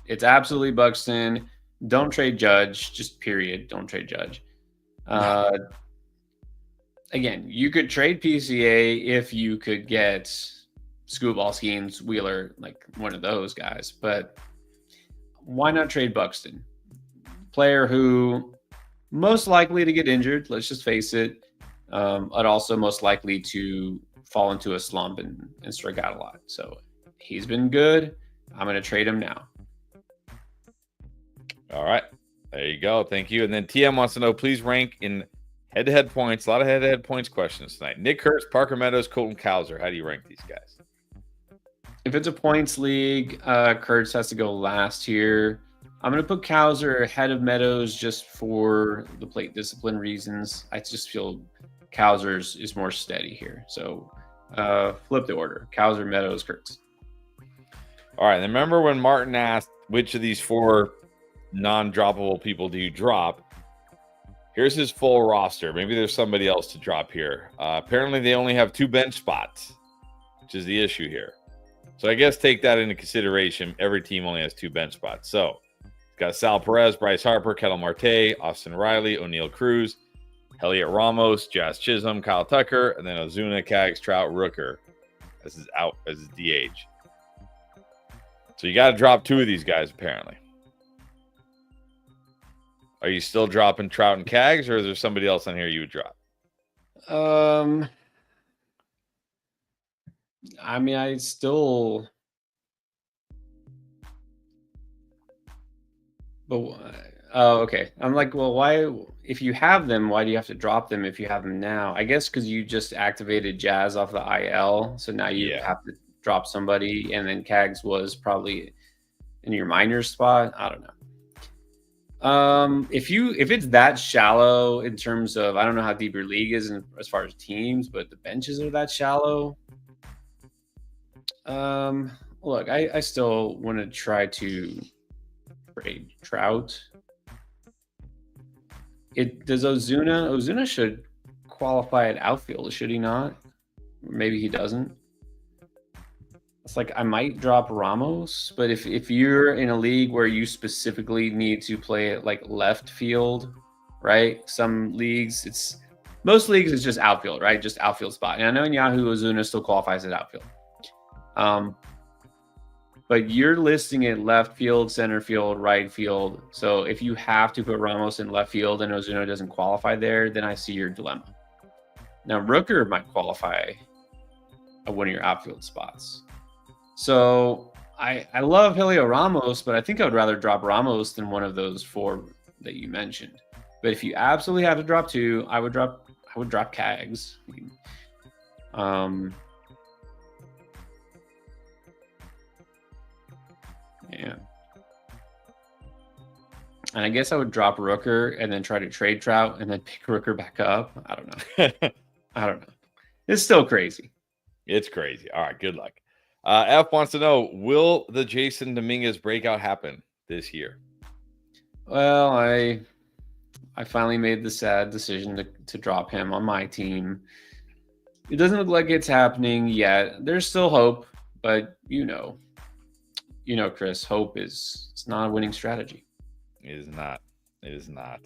It's absolutely Buxton. Don't trade Judge, just period. Don't trade Judge. Again, you could trade PCA if you could get Screwball, Skeens, Wheeler, like one of those guys. But why not trade Buxton? Player who most likely to get injured, let's just face it, but also most likely to fall into a slump and strike out a lot. So he's been good. I'm going to trade him now. All right. There you go. Thank you. And then TM wants to know, please rank in head-to-head points. A lot of head-to-head points questions tonight. Nick Kurtz, Parker Meadows, Colton Cowser. How do you rank these guys? If it's a points league, Kurtz has to go last here. I'm going to put Cowser ahead of Meadows just for the plate discipline reasons. I just feel Cowser's is more steady here. So flip the order. Cowser, Meadows, Kurtz. All right. Remember when Martin asked which of these 4 non-droppable people do you drop? Here's his full roster. Maybe there's somebody else to drop here. Apparently, they only have 2 bench spots, which is the issue here. So I guess take that into consideration. Every team only has 2 bench spots. So it's got Sal Perez, Bryce Harper, Ketel Marte, Austin Riley, O'Neal Cruz, Elliot Ramos, Jazz Chisholm, Kyle Tucker, and then Ozuna, Kaggs, Trout, Rooker as his DH. So you got to drop 2 of these guys, apparently. Are you still dropping Trout and Kaggs, or is there somebody else on here you would drop? I mean, I still. But oh, okay. I'm like, well, why? If you have them, why do you have to drop them if you have them now? I guess because you just activated Jazz off the IL, so now you have to drop somebody, and then Kaggs was probably in your minors spot. I don't know. If it's that shallow in terms of, I don't know how deep your league is as far as teams, but the benches are that shallow. Look, I still want to try to trade Trout. Does Ozuna should qualify at outfield, should he not? Maybe he doesn't. It's like I might drop Ramos, but if you're in a league where you specifically need to play at like left field, right? Most leagues it's just outfield, right? Just outfield spot. And I know in Yahoo Ozuna still qualifies at outfield. But you're listing it left field, center field, right field. So if you have to put Ramos in left field and Ozuna doesn't qualify there, then I see your dilemma. Now Rooker might qualify at one of your outfield spots. So I love Helio Ramos, but I think I would rather drop Ramos than one of those 4 that you mentioned. But if you absolutely have to drop 2, I would drop Kaggs. Yeah. And I guess I would drop Rooker and then try to trade Trout and then pick Rooker back up. I don't know. I don't know. It's still crazy. It's crazy. All right. Good luck. F wants to know, will the Jason Dominguez breakout happen this year? Well, I finally made the sad decision to drop him on my team. It doesn't look like it's happening yet. There's still hope, but Chris, hope it's not a winning strategy. It is not. It is not.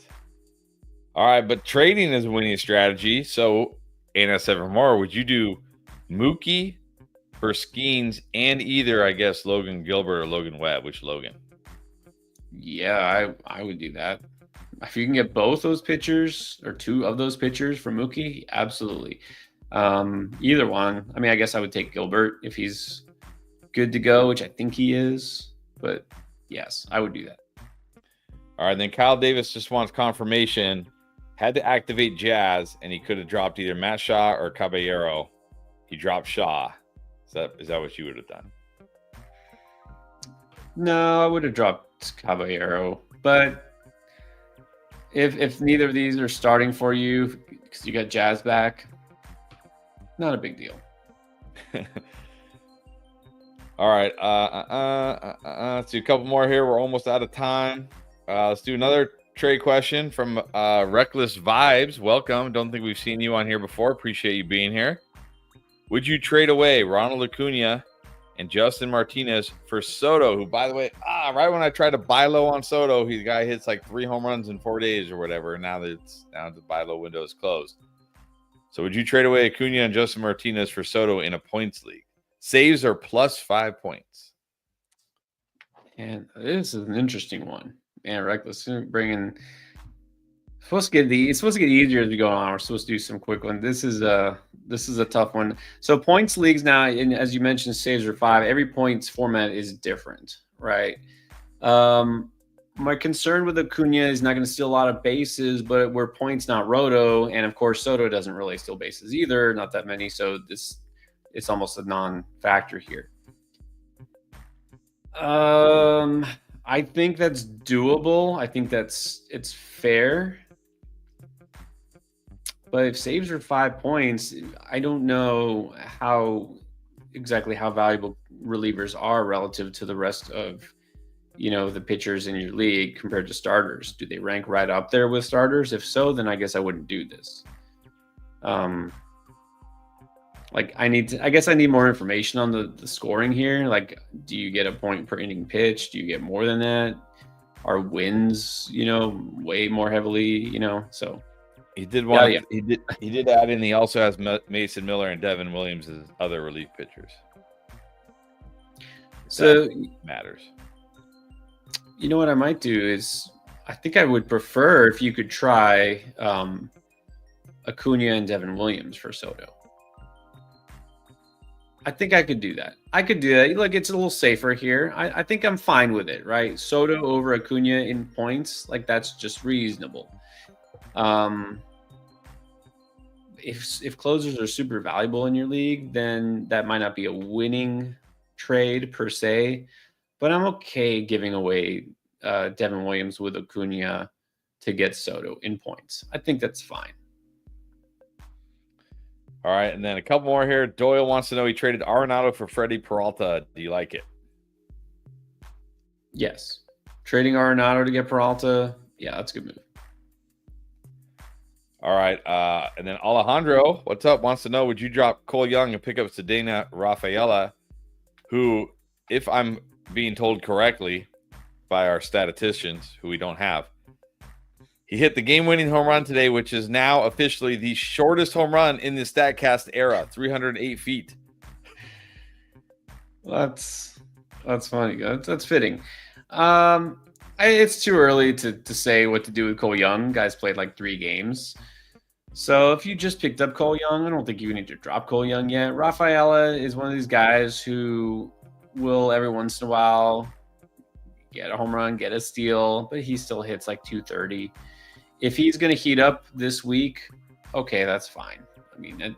All right, but trading is a winning strategy. So, Anna Seven more, would you do Mookie for Skeens and either, I guess, Logan Gilbert or Logan Webb? Which Logan? Yeah, I would do that. If you can get both those pitchers or 2 of those pitchers for Mookie, absolutely. Either one. I mean, I guess I would take Gilbert if he's good to go, which I think he is. But yes, I would do that. All right, then Kyle Davis just wants confirmation. Had to activate Jazz, and he could have dropped either Matt Shaw or Caballero. He dropped Shaw. Is that what you would have done? No, I would have dropped Caballero. But if neither of these are starting for you because you got Jazz back, not a big deal. All right. Let's do a couple more here. We're almost out of time. Let's do another trade question from Reckless Vibes. Welcome. Don't think we've seen you on here before. Appreciate you being here. Would you trade away Ronald Acuna and Justin Martinez for Soto, who, by the way, right when I tried to buy low on Soto, the guy hits like 3 home runs in 4 days or whatever. And now the buy low window is closed. So would you trade away Acuna and Justin Martinez for Soto in a points league? Saves are plus 5 points. And this is an interesting one. Man, Reckless bringing. It's supposed to get easier as we go on. We're supposed to do some quick ones. This is a tough one. So points leagues now, and as you mentioned, saves are 5. Every points format is different, right? My concern with Acuna is not going to steal a lot of bases, but we're points, not roto, and of course Soto doesn't really steal bases either, not that many. So it's almost a non-factor here. I think that's doable. I think it's fair. But if saves are 5 points, I don't know how valuable relievers are relative to the rest of, the pitchers in your league compared to starters. Do they rank right up there with starters? If so, then I guess I wouldn't do this. I guess I need more information on the scoring here. Like, do you get a point per inning pitch? Do you get more than that? Are wins, way more heavily, so. He did Yeah. He did add in. He also has Mason Miller and Devin Williams as other relief pitchers. So that matters. You know what I might do is, I think I would prefer if you could try Acuna and Devin Williams for Soto. I think I could do that. Look, it's a little safer here. I think I'm fine with it, right? Soto over Acuna in points, like that's just reasonable. If closers are super valuable in your league, then that might not be a winning trade per se, but I'm okay giving away Devin Williams with Acuna to get Soto in points. I think that's fine. All right, and then a couple more here. Doyle wants to know, he traded Arenado for Freddie Peralta. Do you like it? Yes. Trading Arenado to get Peralta, yeah, that's a good move. All right, and then Alejandro, what's up, wants to know, would you drop Cole Young and pick up Cedena Rafaela, who, if I'm being told correctly by our statisticians, who we don't have, he hit the game-winning home run today, which is now officially the shortest home run in the StatCast era, 308 feet. That's funny. That's fitting. It's too early to say what to do with Cole Young. Guys played like 3 games. So if you just picked up Cole Young, I don't think you need to drop Cole Young yet. Rafaela is one of these guys who will every once in a while get a home run, get a steal, but he still hits like 230. If he's going to heat up this week, okay, that's fine. I mean,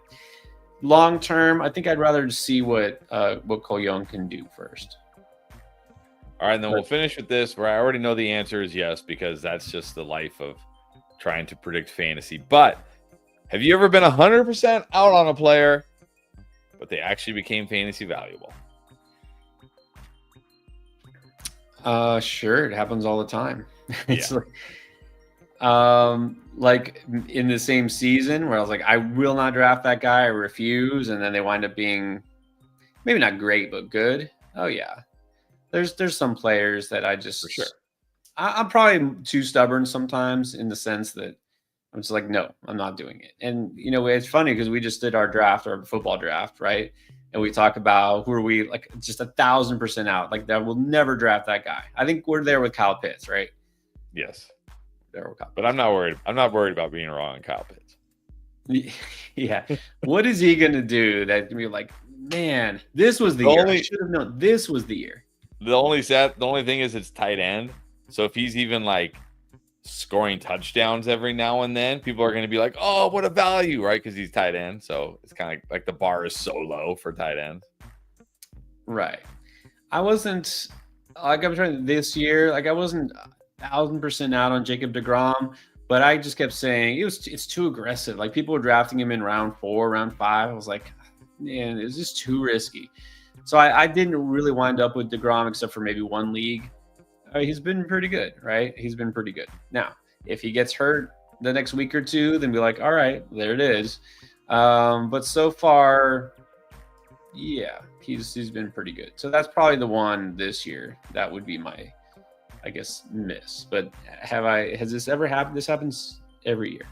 long term, I think I'd rather see what Cole Young can do first. All right, and then we'll finish with this, where I already know the answer is yes, because that's just the life of trying to predict fantasy. But have you ever been 100% out on a player, but they actually became fantasy valuable? Sure, it happens all the time. It's Yeah. like in the same season where I was like, I will not draft that guy, I refuse, and then they wind up being maybe not great but good. Oh yeah, there's some players that I just, for sure, I'm probably too stubborn sometimes, in the sense that I'm just like, no, I'm not doing it. And it's funny because we just did our football draft, right? And we talk about who are we, like, just 1,000% out, like that we'll never draft that guy. I think we're there with Kyle Pitts, right? Yes. But I'm not worried. I'm not worried about being wrong on Kyle Pitts. Yeah. What is he going to do that can be like, man, this was the year. I should have known this was the year. The only thing is it's tight end. So if he's even like scoring touchdowns every now and then, people are going to be like, oh, what a value, right? Because he's tight end. So it's kind of like the bar is so low for tight ends. Right. I wasn't, like, I'm trying this year, like I wasn't 1,000% out on Jacob deGrom, but I just kept saying it's too aggressive. Like, people were drafting him in round 4, round 5. I was like, man, it's just too risky. So I didn't really wind up with deGrom except for maybe one league. He's been pretty good, right? He's been pretty good. Now, if he gets hurt the next week or two, then be like, all right, there it is. But so far, yeah, he's been pretty good. So that's probably the one this year. That would be my, I guess, miss. But has this ever happened? This happens every year.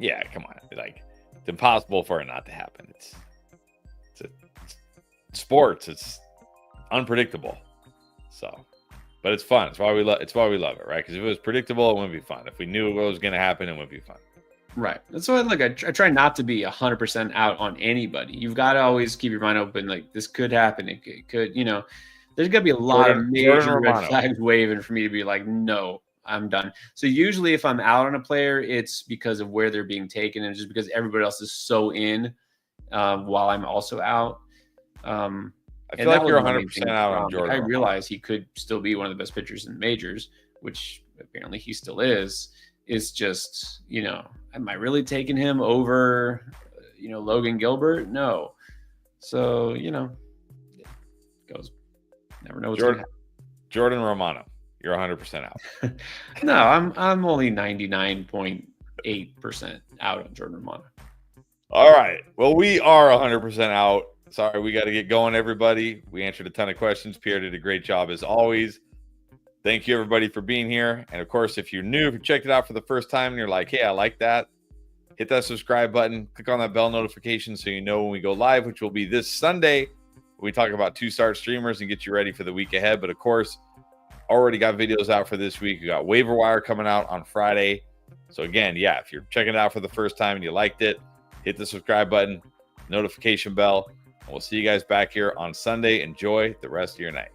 Yeah, come on. Like, it's impossible for it not to happen. It's sports. It's unpredictable. So, but it's fun. It's why we love it, right? Because if it was predictable, it wouldn't be fun. If we knew what was going to happen, it wouldn't be fun. Right. That's why, like, I try not to be 100% out on anybody. You've got to always keep your mind open. Like, this could happen. It could, there's going to be a lot of major red flags waving for me to be like, no, I'm done. So usually if I'm out on a player, it's because of where they're being taken and just because everybody else is so in while I'm also out. I feel like you're 100% out on Jordan. I realize he could still be one of the best pitchers in the majors, which apparently he still is. It's just, am I really taking him over, Logan Gilbert? No. So, goes. Never know what's going to happen. Jordan Romano, you're 100% out. No, I'm only 99.8% out on Jordan Romano. All right. Well, we are 100% out. Sorry, we got to get going, everybody. We answered a ton of questions. Pierre did a great job as always. Thank you, everybody, for being here. And, of course, if you're new, if you checked it out for the first time and you're like, hey, I like that, hit that subscribe button. Click on that bell notification so you know when we go live, which will be this Sunday. We talk about 2-start streamers and get you ready for the week ahead. But, of course, already got videos out for this week. We got Waiver Wire coming out on Friday. So, again, yeah, if you're checking it out for the first time and you liked it, hit the subscribe button, notification bell. And we'll see you guys back here on Sunday. Enjoy the rest of your night.